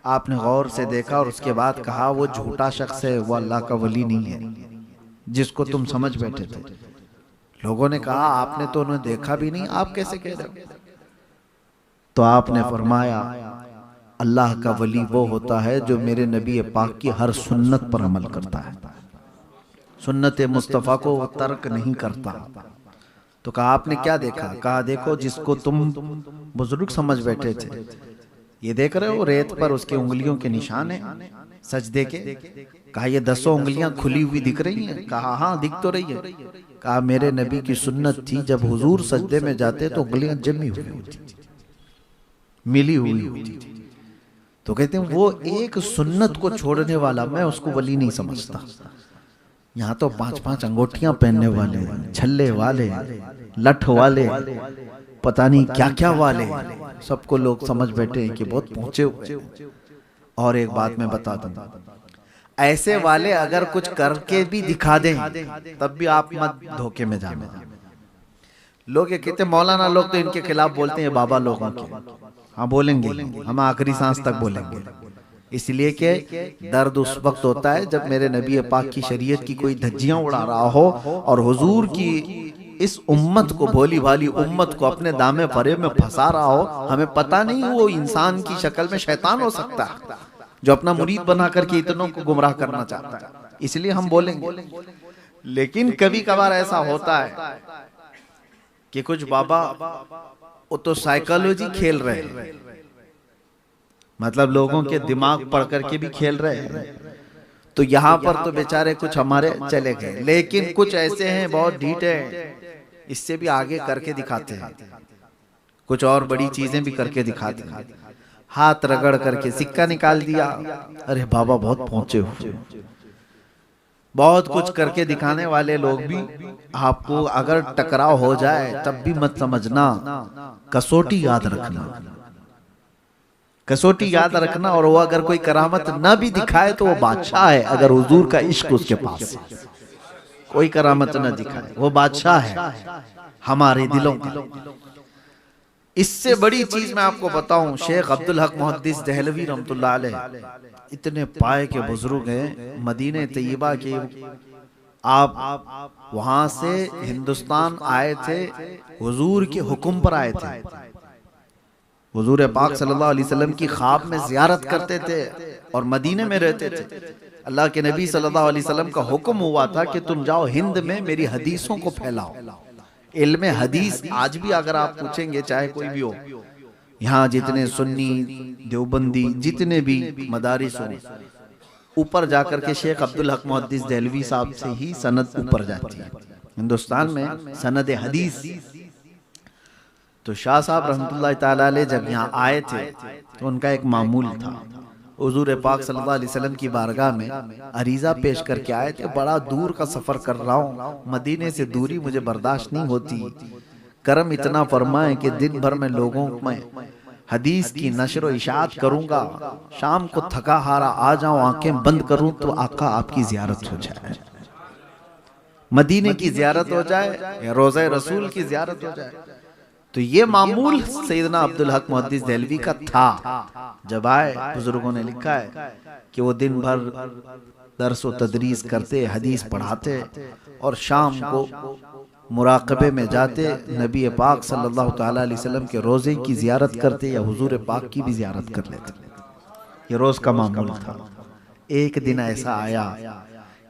[SPEAKER 1] आपने गौर से देखा और उसके बाद कहा वो झूठा शख्स है, वो अल्लाह का वली नहीं है जिसको तुम समझ बैठे थे। लोगों ने कहा आपने तो उन्हें देखा भी नहीं, आप कैसे कह रहे हो? तो आपने फरमाया अल्लाह का वली वो होता है जो मेरे नबी पाक की हर सुन्नत पर अमल करता है, सुन्नत मुस्तफ़ा को वो तर्क नहीं करता। तो कहा आपने क्या देखा? कहा देखो जिसको तुम बुजुर्ग समझ बैठे थे, ये देख रहे हो रेत पर उसके उंगलियों के निशान है सजदे के। कहा ये 10 उंगलियां खुली हुई दिख रही हैं? कहा हाँ दिख तो रही है। कहा मेरे नबी की सुन्नत थी जब हुजूर सजदे में जाते तो उंगलियां जमी हुई होती थी, मिली हुई होती थी। तो कहते हैं वो एक सुन्नत को छोड़ने वाला मैं उसको वली नहीं समझता। यहाँ तो 5-5 अंगूठियां पहनने वाले, छल्ले वाले, लठ वाले, पता नहीं क्या क्या वाले, सबको लोग समझ बैठे हैं कि बहुत पहुंचे हुए। और एक बात मैं बता दूं, ऐसे वाले अगर कुछ करके भी दिखा दें तब भी आप मत धोखे में जाना। लोग ये कहते मौलाना लोग तो इनके खिलाफ बोलते हैं, बाबा लोगों के। हाँ बोलेंगे, हम आखिरी सांस तक बोलेंगे, इसलिए कि दर्द उस वक्त होता है जब मेरे नबी पाक की शरीयत की कोई धज्जियां उड़ा रहा हो और हुजूर की इस उम्मत को, भोली भाली उम्मत को अपने दामे फरेब में फंसा रहा हो। हमें पता नहीं वो इंसान की शक्ल में शैतान हो सकता है जो अपना मुरीद बना करके इतनों को गुमराह करना चाहता है, इसलिए हम बोलेंगे। लेकिन कभी कभार ऐसा होता है कि कुछ बाबा वो तो साइकोलॉजी खेल रहे हैं, मतलब लोगों के दिमाग पढ़ करके भी खेल रहे हैं। तो यहाँ पर तो बेचारे कुछ हमारे चले गए, लेकिन कुछ ऐसे हैं बहुत ढीठ हैं, इससे भी आगे करके दिखाते हैं, कुछ और बड़ी चीजें भी करके दिखाते हैं। हाथ रगड़ करके सिक्का निकाल दिया, अरे बाबा बहुत पहुंचे हुए। बहुत कुछ करके दिखाने वाले लोग भी आपको अगर टकराव हो जाए तब भी मत समझना, कसौटी याद रखना, कसौटी याद रखना। और वो अगर कोई करामत ना भी दिखाए तो वो बादशाह है, अगर हुजूर का इश्क उसके पास है। कोई करामत ना दिखाए वो बादशाह है हमारे दिलों का। इससे बड़ी चीज मैं आपको बताऊं, शेख अब्दुल हक मुहद्दिस दहलवी रहमतुल्लाह अलैह इतने पाए के बुजुर्ग हैं, मदीने तैयबा के। आप वहां से हिंदुस्तान आए थे, हुजूर के हुक्म पर आए थे। हुजूर पाक सल्लल्लाहु अलैहि वसल्लम की ख्वाब में जियारत करते थे और मदीने में रहते थे। अल्लाह के नबी सल्लल्लाहु अलैहि वसल्लम का हुक्म हुआ था कि तुम जाओ हिंद में मेरी हदीसों को फैलाओ। इल्म हदीस आज भी अगर आप पूछेंगे, चाहे कोई भी हो, यहाँ जितने सुन्नी देवबंदी जितने भी मदारिस हो, ऊपर जाकर के शेख अब्दुल हक मुहद्दिस दहलवी साहब से ही सनद ऊपर जाती है हिंदुस्तान में, सनद हदीस। तो शाह साहब रहमतुल्लाह ताला अलैह जब यहाँ आए थे तो उनका एक मामूल था, हुजूर पाक सल्लल्लाहु अलैहि वसल्लम की बारगाह में अरीजा पेश करके आए थे। बड़ा दूर का सफर कर रहा हूँ, मदीने से दूरी मुझे बर्दाश्त नहीं होती, करम इतना फरमाए कि दिन भर में लोगों में हदीस की नशर व इशाअत करूंगा, शाम को थका हारा आ जाऊं, आंखें बंद करूं तो आका आपकी जियारत हो जाए, मदीने की जियारत हो जाए या रोज़ा रसूल की जियारत हो जाए। तो ये मामूल सैयदना अब्दुल हक मुहद्दिस दहलवी का था। जब आए, बुजुर्गों ने लिखा है कि वो दिन भर दर्स व तदरीस करते, हदीस पढ़ाते और शाम को मुराकबे में जाते, नबी पाक सल्लल्लाहु ताला अलैहि वसल्लम के रोज़े की जियारत करते या हुजूर पाक की भी जियारत कर लेते। ये रोज का मामूल था। एक दिन ऐसा आया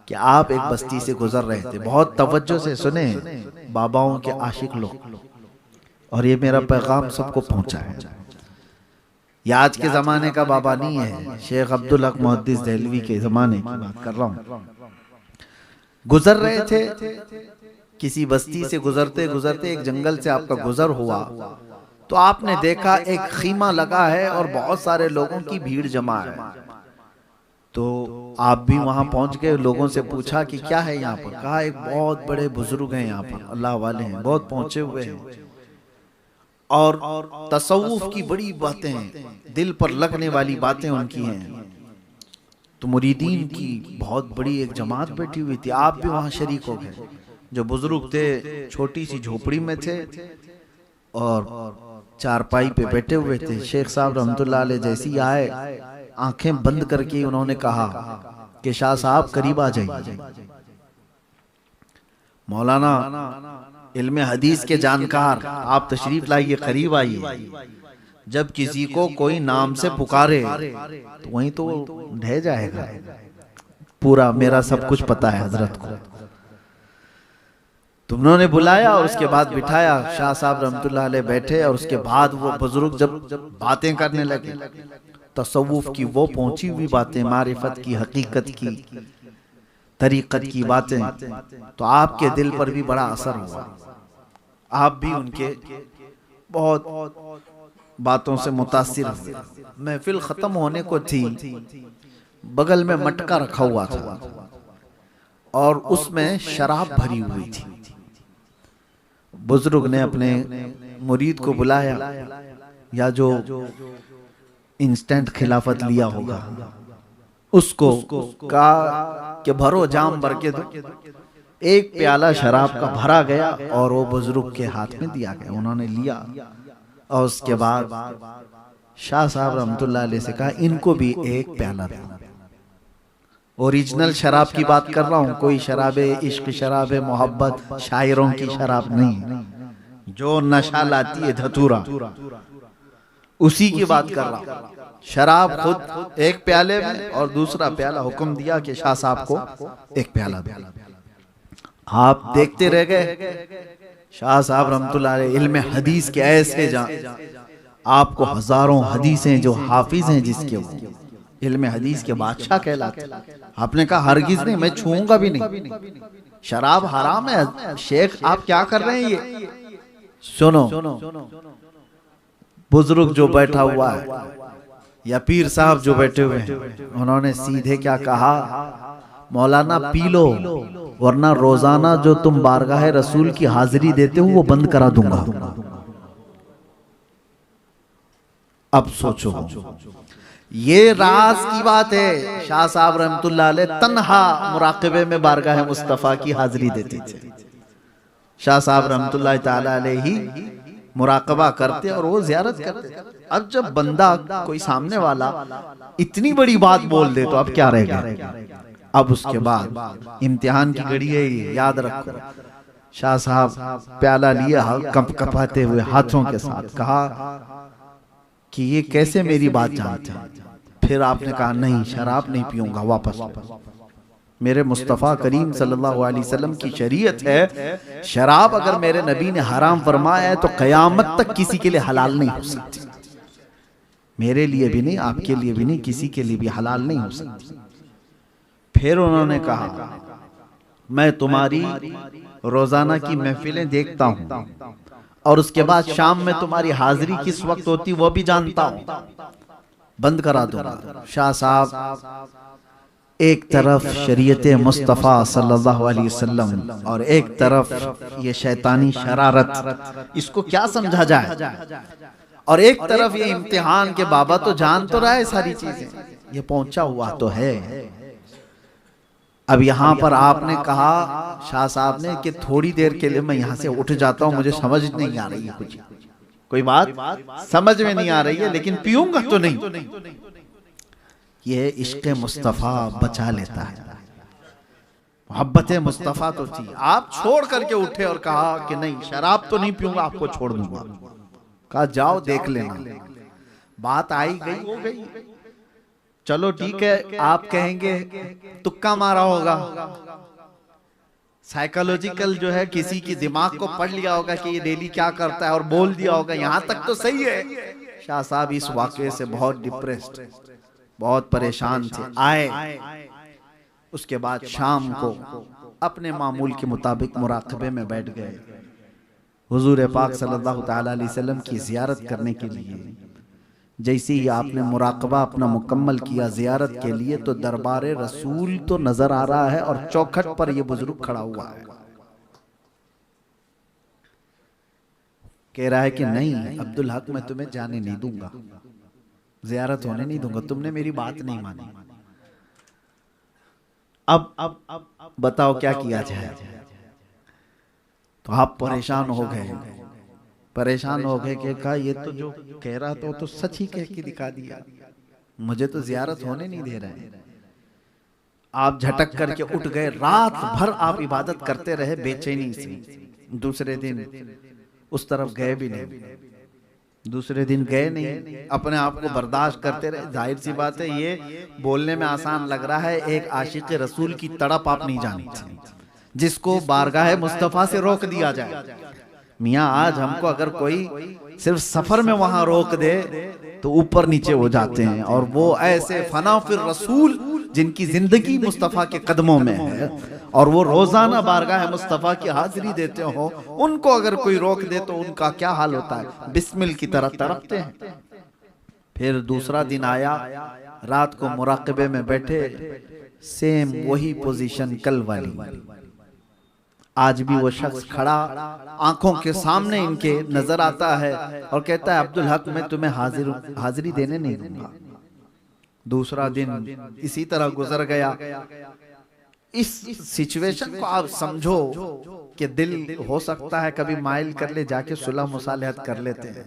[SPEAKER 1] कि आप एक बस्ती से गुजर रहे थे, बहुत तवज्जो से सुने बाबाओं के आशिक लोग, और ये मेरा पैगाम सबको पहुंचा है। ये आज के जमाने का बाबा नहीं है, शेख अब्दुल हक मुहद्दिस देहलवी के जमाने की बात कर रहा हूं। गुजर रहे थे, किसी बस्ती से गुजरते गुजरते एक जंगल से आपका गुजर हुआ, तो आपने देखा एक खीमा लगा है और बहुत सारे लोगों की भीड़ जमा है। तो आप भी वहां पहुंच गए, लोगों से पूछा कि क्या है यहाँ पर। कहा एक बहुत बड़े बुजुर्ग हैं यहाँ पर, अल्लाह वाले हैं, बहुत पहुंचे हुए हैं, और तसव्वुफ की बड़ी बातें हैं, दिल पर लगने वाली बातें उनकी हैं। तो मुरीदीन की बहुत बड़ी एक जमात बैठी हुई थी, आप भी वहां शरीक हो गए। जो बुजुर्ग थे छोटी सी झोपड़ी में थे और चारपाई पे बैठे हुए थे। शेख साहब रहमतुल्लाह अलैह जैसी आए, आंखें बंद करके उन्होंने कहा कि शाह साहब करीब आ जाइए। मौलाना इल्म हदीस के जानकार, आप तशरीफ लाइए, करीब आइए। जब किसी को कोई नाम से पुकारे तो वहीं तो ढह जाएगा, पूरा मेरा सब कुछ पता है हजरत को। तुमने बुलाया और उसके बाद बिठाया, शाह साहब रहमतुल्लाह अलैह बैठे, और उसके बाद वो बुजुर्ग जब बातें करने लगे, तसव्वुफ की वो पहुंची हुई बातें, मारिफत की, हकीकत की, तरीकत की बातें, तो आपके दिल पर भी बड़ा असर हुआ। आप भी उनके बहुत बातों से मुतासिर हुए। महफिल खत्म होने को थी, बगल में मटका रखा हुआ था और उसमें शराब भरी हुई थी। बुजुर्ग ने अपने मुरीद को बुलाया, या जो इंस्टेंट खिलाफत लिया होगा उसको, कहा कि भरो जाम भर के दो। एक प्याला शराब का भरा गया और वो बुजुर्ग के हाथ में दिया गया, उन्होंने लिया। और उसके बाद शाह साहब रहमतुल्लाह अलैह से कहा इनको भी एक प्याला दो। ओरिजिनल शराब की बात कर रहा हूँ, कोई शराबे इश्क, शराबे मोहब्बत, शायरों की शराब नहीं, जो नशा लाती है धतूरा, उसी की बात कर रहा हूँ। शराब खुद एक प्याले में और दूसरा प्याला हुक्म दिया कि शाह साहब को एक प्याला दो। आप देखते रह गए। शाह साहब रहमतुल्लाह अलैह इल्म हदीस के ऐसे आपको हजारों हदीसें, जो हाफिज हैं जिसके, वो इल्म हदीस के बादशाह कहलाते। आपने कहा हरगिज नहीं, मैं छूऊंगा भी नहीं, शराब हराम है। शेख आप क्या कर रहे हैं ये? सुनो, बुजुर्ग जो बैठा हुआ है या पीर साहब जो बैठे हुए हैं, उन्होंने सीधे क्या कहा, मौलाना पी लो, वरना रोजाना जो तुम बारगाह रसूल की हाजिरी देते हो वो बंद करा दूंगा। अब सोचो, ये राज की बात है। शाह साहब रहमतुल्लाह अलैह तन्हा मुराकबे में बारगाह मुस्तफा की हाजिरी देते थे। शाह साहब रहमतुल्लाह ताला अलैह ही मुराकबा करते और वो ज़ियारत करते। अब जब बंदा कोई सामने वाला इतनी बड़ी बात बोल दे तो अब क्या रह गया। अब उसके बाद इम्तिहान की घड़ी है ये, याद रखो। शाह साहब प्याला लिया कप कपाते हुए हाथों के साथ, कहा कि ये कैसे मेरी बात जानते हैं। फिर आपने कहा नहीं, शराब नहीं पीऊंगा, वापस। मेरे मुस्तफ़ा करीम सल्लल्लाहु अलैहि वसल्लम की शरीयत है, शराब अगर मेरे नबी ने हराम फरमाया है तो क़यामत तक किसी के लिए हलाल नहीं हो सकती। मेरे लिए भी नहीं, आपके लिए भी नहीं, किसी के लिए भी हलाल नहीं हो सकती। फिर उन्होंने कहा मैं तुम्हारी रोजाना की महफिलें देखता हूं और उसके बाद शाम में तुम्हारी हाजिरी किस वक्त होती वो भी जानता हूं, बंद करा दूंगा। शाह साहब एक तरफ शरीयत मुस्तफ़ा सल्लल्लाहु अलैहि वसल्लम और एक तरफ ये शैतानी शरारत, इसको क्या समझा जाए, और एक तरफ ये इम्तिहान के बाबा तो जान तो रहा है सारी चीजें, ये पहुंचा हुआ तो है। अब यहाँ पर आपने कहा शाह साहब ने कि थोड़ी देर के लिए मैं यहाँ से उठ जाता हूँ, मुझे समझ नहीं आ रही है, कुछ कोई बात समझ में नहीं आ रही है, लेकिन पीऊंगा तो नहीं। ये इश्क मुस्तफ़ा बचा लेता है, मोहब्बत मुस्तफ़ा तो थी। आप छोड़ करके उठे और कहा कि नहीं शराब तो नहीं पीऊंगा, आपको छोड़ दूंगा। कहा जाओ देख लेना। बात आई गई हो गई। चलो ठीक है, आप कहेंगे तुक्का मारा होगा, साइकोलॉजिकल जो है किसी की दिमाग को पढ़ लिया होगा कि ये डेली क्या करता है और बोल दिया होगा, यहां तक तो सही है। शाह साहब इस वाकये से बहुत डिप्रेस्ड, बहुत परेशान थे। आए उसके बाद शाम को अपने मामूल के मुताबिक मुराकबे में बैठ गए, हुजूर पाक सल्लल्लाहु ताला अलैहि वसल्लम की जियारत करने के लिए। जैसे ही आपने मुराकबा अपना मुकम्मल किया जियारत के लिए, तो दरबारे रसूल तो नजर आ रहा है और चौखट पर यह बुजुर्ग खड़ा हुआ है। कह रहा है कि नहीं अब्दुल हक, मैं तुम्हें जाने नहीं दूंगा, जियारत होने नहीं दूंगा, तुमने मेरी बात नहीं मानी। अब बताओ क्या किया जाए। तो आप परेशान हो गए, परेशान हो गए कि कहा ये तो जो कह रहा था वो तो सच ही कह के दिखा दिया, मुझे तो जियारत होने नहीं दे रहे। आप झटक करके उठ गए, रात भर आप इबादत करते रहे बेचैनी से। दूसरे दिन उस तरफ गए भी नहीं, दूसरे दिन गए नहीं, अपने आप को बर्दाश्त करते रहे। जाहिर सी बात है, ये बोलने में आसान लग रहा है, एक आशिक रसूल की तड़प आप नहीं जानते, जिसको बारगाह मुस्तफा से रोक दिया जाए। मियाँ आज हमको अगर कोई सिर्फ सफर में वहां रोक दे तो ऊपर नीचे हो जाते हैं, और वो ऐसे फना फिर रसूल जिनकी जिंदगी मुस्तफा के कदमों में है और वो रोजाना बारगाह मुस्तफा की हाजिरी देते हो, उनको अगर कोई रोक दे तो उनका क्या हाल होता है, बिस्मिल की तरह तड़पते हैं। फिर दूसरा दिन आया, रात को मुराकबे में बैठे, सेम वही पोजीशन कल वाली। आज भी वो शख्स खड़ा आंखों के सामने इनके नजर आता है और कहता है अब्दुल हक, मैं तुम्हें हाजिरी देने नहीं दूंगा। दूसरा दिन इसी तरह गुजर गया। इस सिचुएशन को आप समझो कि दिल हो सकता है कभी माइल कर ले, जाके सुलह मुसालहत कर लेते हैं।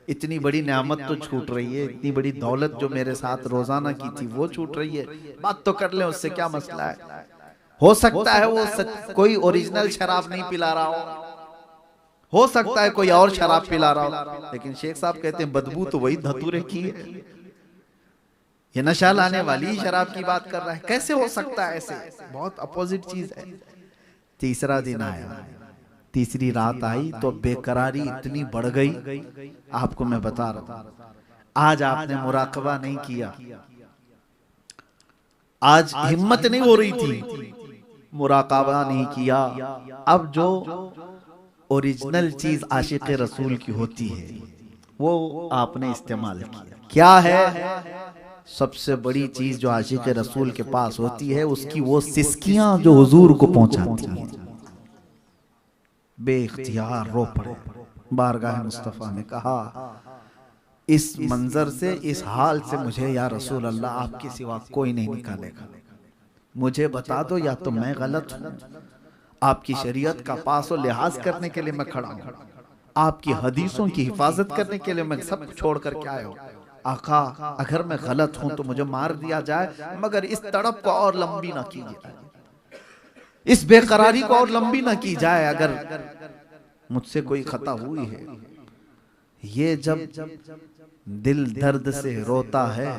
[SPEAKER 1] इतनी बड़ी नेमत तो छूट रही है, इतनी बड़ी दौलत जो मेरे साथ रोजाना की थी वो छूट रही है, बात तो कर ले, उससे क्या मसला है। हो सकता है वो कोई ओरिजिनल शराब नहीं पिला रहा हो सकता है कोई और शराब पिला रहा हो, लेकिन शेख साहब कहते हैं बदबू तो वही धतूरे की है, ये नशा लाने वाली शराब की बात कर रहा है। कैसे हो सकता है ऐसे, बहुत अपोजिट चीज है। तीसरा दिन आया, तीसरी रात आई तो बेकरारी इतनी बढ़ गई, आपको मैं बता रहा हूं। आज आपने मुराकबा नहीं किया, आज हिम्मत नहीं हो रही थी, मुराकाबा नहीं किया। अब जो ओरिजिनल चीज आशिक रसूल की होती है वो आपने इस्तेमाल किया। क्या है सबसे बड़ी चीज जो आशिक रसूल के पास होती है, उसकी वो सिसकियां जो हुजूर को पहुंचाती हैं। बेइख्तियार रो पड़े, बारगाह मुस्तफा ने कहा इस मंजर से, इस हाल से मुझे या रसूल अल्लाह आपके सिवा कोई नहीं निकालेगा। मुझे बता दो या तो मैं गलत हूं, आपकी शरीयत का पास और लिहाज करने के लिए मैं खड़ा हूं, आपकी हदीसों की हिफाजत करने के लिए मैं सब छोड़ कर के आया हूं। आका अगर मैं गलत हूं तो मुझे मार दिया जाए, मगर इस तड़प को और लंबी ना कीजिए, इस बेकरारी को और लंबी ना की जाए, अगर मुझसे कोई खता हुई है। ये जब दिल दर्द से रोता है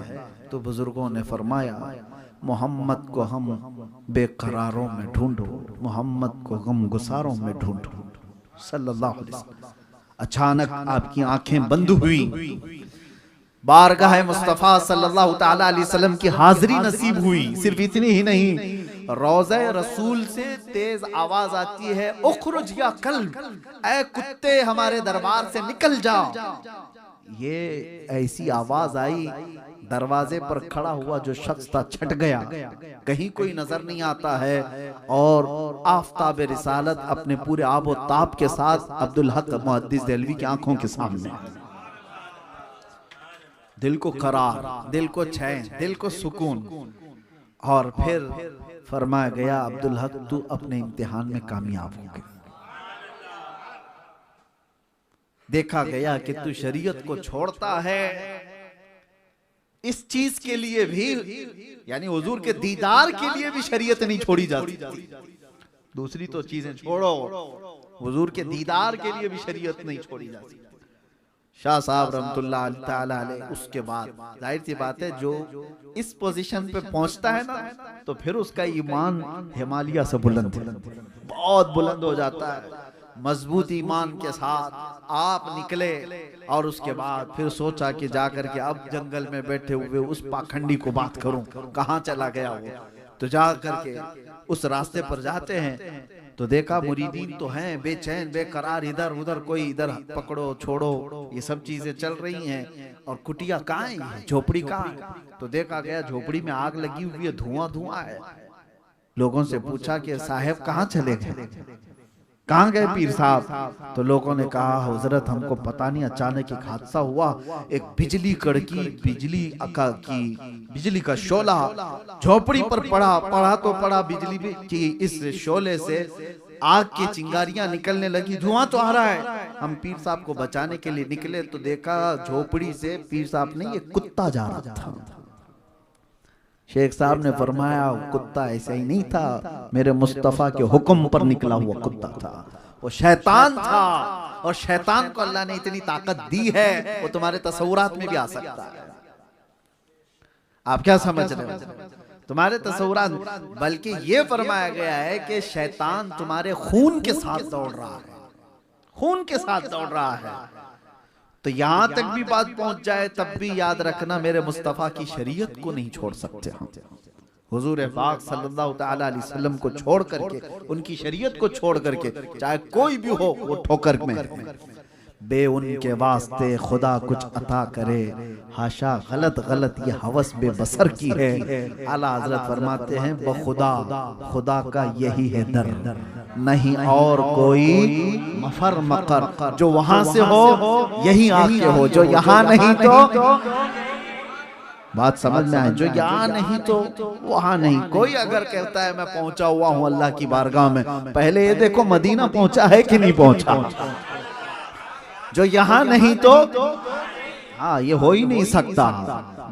[SPEAKER 1] तो बुजुर्गों ने फरमाया मोहम्मद को हम बेकरारों में ढूंढो, मोहम्मद को गम गुसारों में ढूंढो सल्लल्लाहु अलैहि वसल्लम। अचानक आपकी आंखें बंद हुई, बारगाह मुस्तफा सल्लल्लाहु ताला अलैहि वसल्लम की हाजिरी नसीब हुई। सिर्फ इतनी ही नहीं, रोज़े रसूल से तेज आवाज आती है उखरुज या कल्ब, ऐ कुत्ते हमारे दरबार से निकल जाओ। ये ऐसी आवाज आई, दरवाजे पर खड़ा हुआ जो शख्स था छट गया, कहीं कोई नजर नहीं आता है, और आफताब रिसालत अपने पूरे आबो ताब के साथ अब्दुल हक मुहद्दिस देहलवी की आंखों के सामने। दिल को करार, दिल को चैन, दिल को सुकून। और फिर फरमाया गया अब्दुल हक तू अपने इम्तिहान में कामयाब हो गया। देखा गया कि तू शरीयत को छोड़ता है इस चीज के लिए भी, यानी हुजूर के दीदार के लिए भी शरीयत नहीं छोड़ी जाती। दूसरी तो चीजें छोड़ो, हुजूर के दीदार के लिए भी शरीयत नहीं छोड़ी जाती। शाह साहब रहमतुल्लाह ताला अलैह। उसके बाद जाहिर सी बात है जो इस पोजीशन पे पहुंचता है ना तो फिर उसका ईमान हिमालय से बुलंद है, बहुत बुलंद हो जाता है। मजबूत ईमान के साथ आप निकले और उसके बाद फिर सोचा कि जाकर के अब जंगल में बैठे हुए उस पाखंडी को बात करूं, कहां चला गया वो। तो जा करके उस रास्ते पर जाते हैं तो देखा मुरीदीन तो हैं बेचैन बेकरार, इधर उधर कोई इधर पकड़ो छोड़ो ये सब चीजें चल रही हैं। और कुटिया कहाँ है, झोपड़ी कहाँ है? तो देखा गया झोपड़ी में आग लगी हुई है, धुआं धुआं है। लोगों से पूछा कि साहब कहाँ चले गए, कहाँ गए पीर साहब? तो लोगों ने कहा हजरत हमको पता नहीं, अचानक एक हादसा हुआ, एक बिजली कड़की, बिजली का शोला झोपड़ी पर पड़ा तो पड़ा बिजली भी कि इस शोले से आग की चिंगारियां निकलने लगी, धुआं तो आ रहा है। हम पीर साहब को बचाने के लिए निकले तो देखा झोपड़ी से पीर साहब नहीं एक कुत्ता जा रहा था। शेख साहब ने फरमाया कुत्ता ऐसा ही नहीं था, मेरे मुस्तफा के हुक्म पर निकला हुआ कुत्ता था, वो शैतान था। और शैतान को अल्लाह ने इतनी ताकत दी है वो तुम्हारे तसव्वुरात में भी आ सकता है। आप क्या समझ रहे हो? तुम्हारे तसव्वुरात, बल्कि ये फरमाया गया है कि शैतान तुम्हारे खून के साथ दौड़ रहा है, खून के साथ दौड़ रहा है। तो यहां तक भी बात पहुंच जाए तब भी याद रखना मेरे मुस्तफा की शरीयत को नहीं छोड़ सकते हम। हुजूर पाक सल्लल्लाहु तआला अलैहि वसल्लम को छोड़ करके, उनकी शरीयत को छोड़ करके चाहे कोई भी हो वो ठोकर में बे उनके वास्ते खुदा कुछ अता करे, हाशा गलत गलत ये हवस बेबसर की है। आला हजरत फरमाते हैं बखुदा खुदा का यही है दर, नहीं और कोई मफर मकर, जो वहां से हो यही आके हो, जो यहाँ नहीं तो बात समझ में आए, जो यहाँ नहीं तो वहां नहीं। कोई अगर कहता है मैं पहुंचा हुआ हूं अल्लाह की बारगाह में, पहले ये देखो मदीना पहुंचा है कि नहीं पहुंचा। जो यहाँ नहीं तो हाँ ये हो ही नहीं सकता।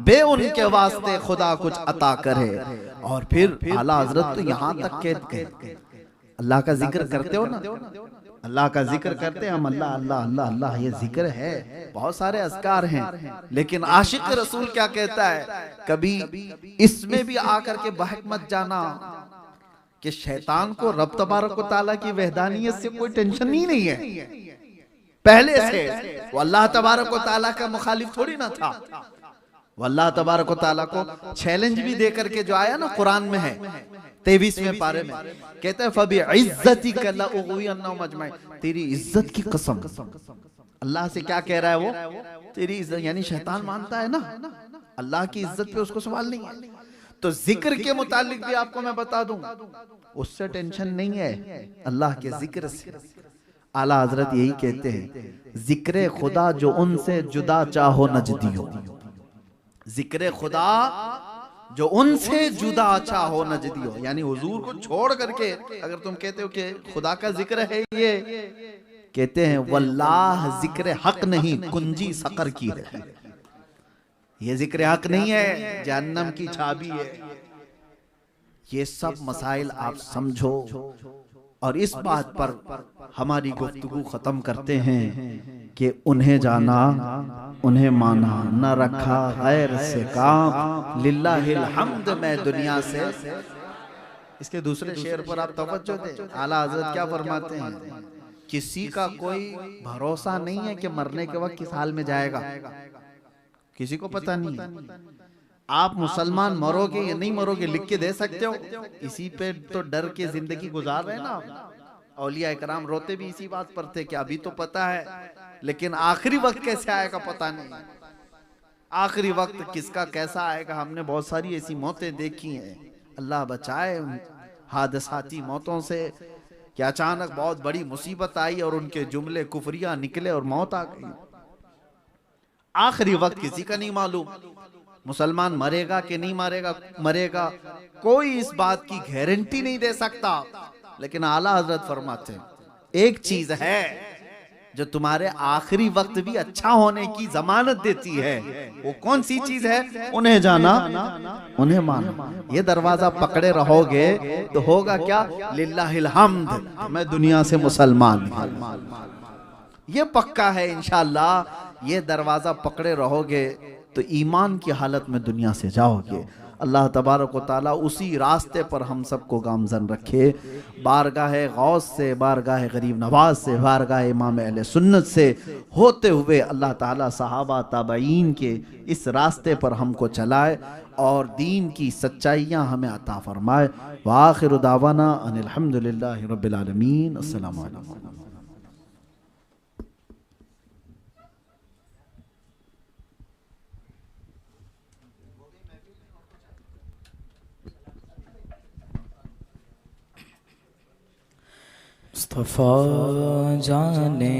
[SPEAKER 1] बे उनके वास्ते खुदा कुछ अता करे। और फिर आला हजरत तो यहाँ तक कहते अल्लाह का जिक्र करते हो ना, अल्लाह का जिक्र करते हैं हम, अल्लाह अल्लाह अल्लाह अल्लाह ये जिक्र है, बहुत सारे अस्कार हैं। लेकिन आशिक रसूल क्या कहता है, कभी इसमें भी आकर के बहक मत जाना कि शैतान को रब तबारक व तआला की वहदानियत से कोई टेंशन ही नहीं है। पहले से वो अल्लाह तबारक व तआला का मुखालिफ थोड़ी ना था। वो अल्लाह तबारक व तआला को चैलेंज भी दे करके जो आया ना कुरान में है 23वें पारे में, कहता है फबी इज्जतिक ला उग़वियन्नहुम अजमईन, तेरी इज्जत की कसम। अल्लाह से क्या कह रहा है वो, तेरी इज्जत, यानी शैतान मानता है ना अल्लाह की इज्जत पे उसको सवाल नहीं है। तो जिक्र के मुतालिक भी आपको मैं बता दूं, उससे टेंशन नहीं है, अल्लाह के जिक्र से। आला हजरत यही कहते हैं जिक्र खुदा जो उनसे जुदा चाहो नजदियो, जिक्र खुदा जो उनसे जुदा चाहो नजदियो, यानी हुजूर को छोड़ करके अगर तुम कहते हो कि खुदा का जिक्र है, ये कहते हैं वल्लाह जिक्र हक नहीं कुंजी सकर की है, ये जिक्र हक नहीं है, जहन्नम की चाबी है। ये सब मसाइल आप समझो और इस बात पर हमारी गुफ्तगू खत्म करते हैं कि उन्हें जाना उन्हें माना, न रखा गैर से काम, लिल्लाहिल हम्द मैं दुनिया से। इसके दूसरे शेर पर आप तवज्जो दें, आला हज़रत क्या फरमाते हैं, किसी का कोई भरोसा नहीं है कि मरने के वक्त किस हाल में जाएगा, किसी को पता नहीं है। आप मुसलमान मरोगे या नहीं मरोगे लिख के दे सकते हो, इसी पे तो डर के जिंदगी गुजार रहे ना। औलिया इकराम रोते भी इसी बात पर थे कि अभी तो पता है लेकिन आखिरी वक्त कैसे आएगा पता नहीं, आखिरी वक्त किसका कैसा आएगा। हमने बहुत सारी ऐसी मौतें देखी हैं, अल्लाह बचाए हादसाती मौतों से, कि अचानक बहुत बड़ी मुसीबत आई और उनके जुमले कुफरिया निकले और मौत आ गई। आखिरी वक्त किसी का नहीं मालूम, मुसलमान मरेगा कि नहीं मरेगा कोई इस बात की गारंटी नहीं दे सकता। लेकिन आला हजरत फरमाते हैं एक चीज है जो तुम्हारे आखिरी वक्त भी अच्छा होने की जमानत देती है, वो कौन सी चीज है, उन्हें जाना उन्हें माना। ये दरवाजा पकड़े रहोगे तो होगा क्या, लिल्लाहिल हम्द मैं दुनिया से मुसलमान। ये पक्का है इंशाअल्लाह। ये दरवाज़ा पकड़े रहोगे तो ईमान की हालत में दुनिया से जाओगे। अल्लाह तबारक व तआला उसी रास्ते पर हम सबको गामजन रखे। बारगाह गौस से, बारगाह गरीब नवाज से, बारगाह इमाम अहले सुन्नत से होते हुए अल्लाह ताला सहाबा ताबईन के इस रास्ते पर हमको चलाए और दीन की सच्चाइयाँ हमें अता फरमाए। व आखिरु दावाना अनिल हम्दुलिल्लाहि रब्बिल आलमीन। अस्सलामु अलैकुम।
[SPEAKER 2] मुस्तफ़ा जाने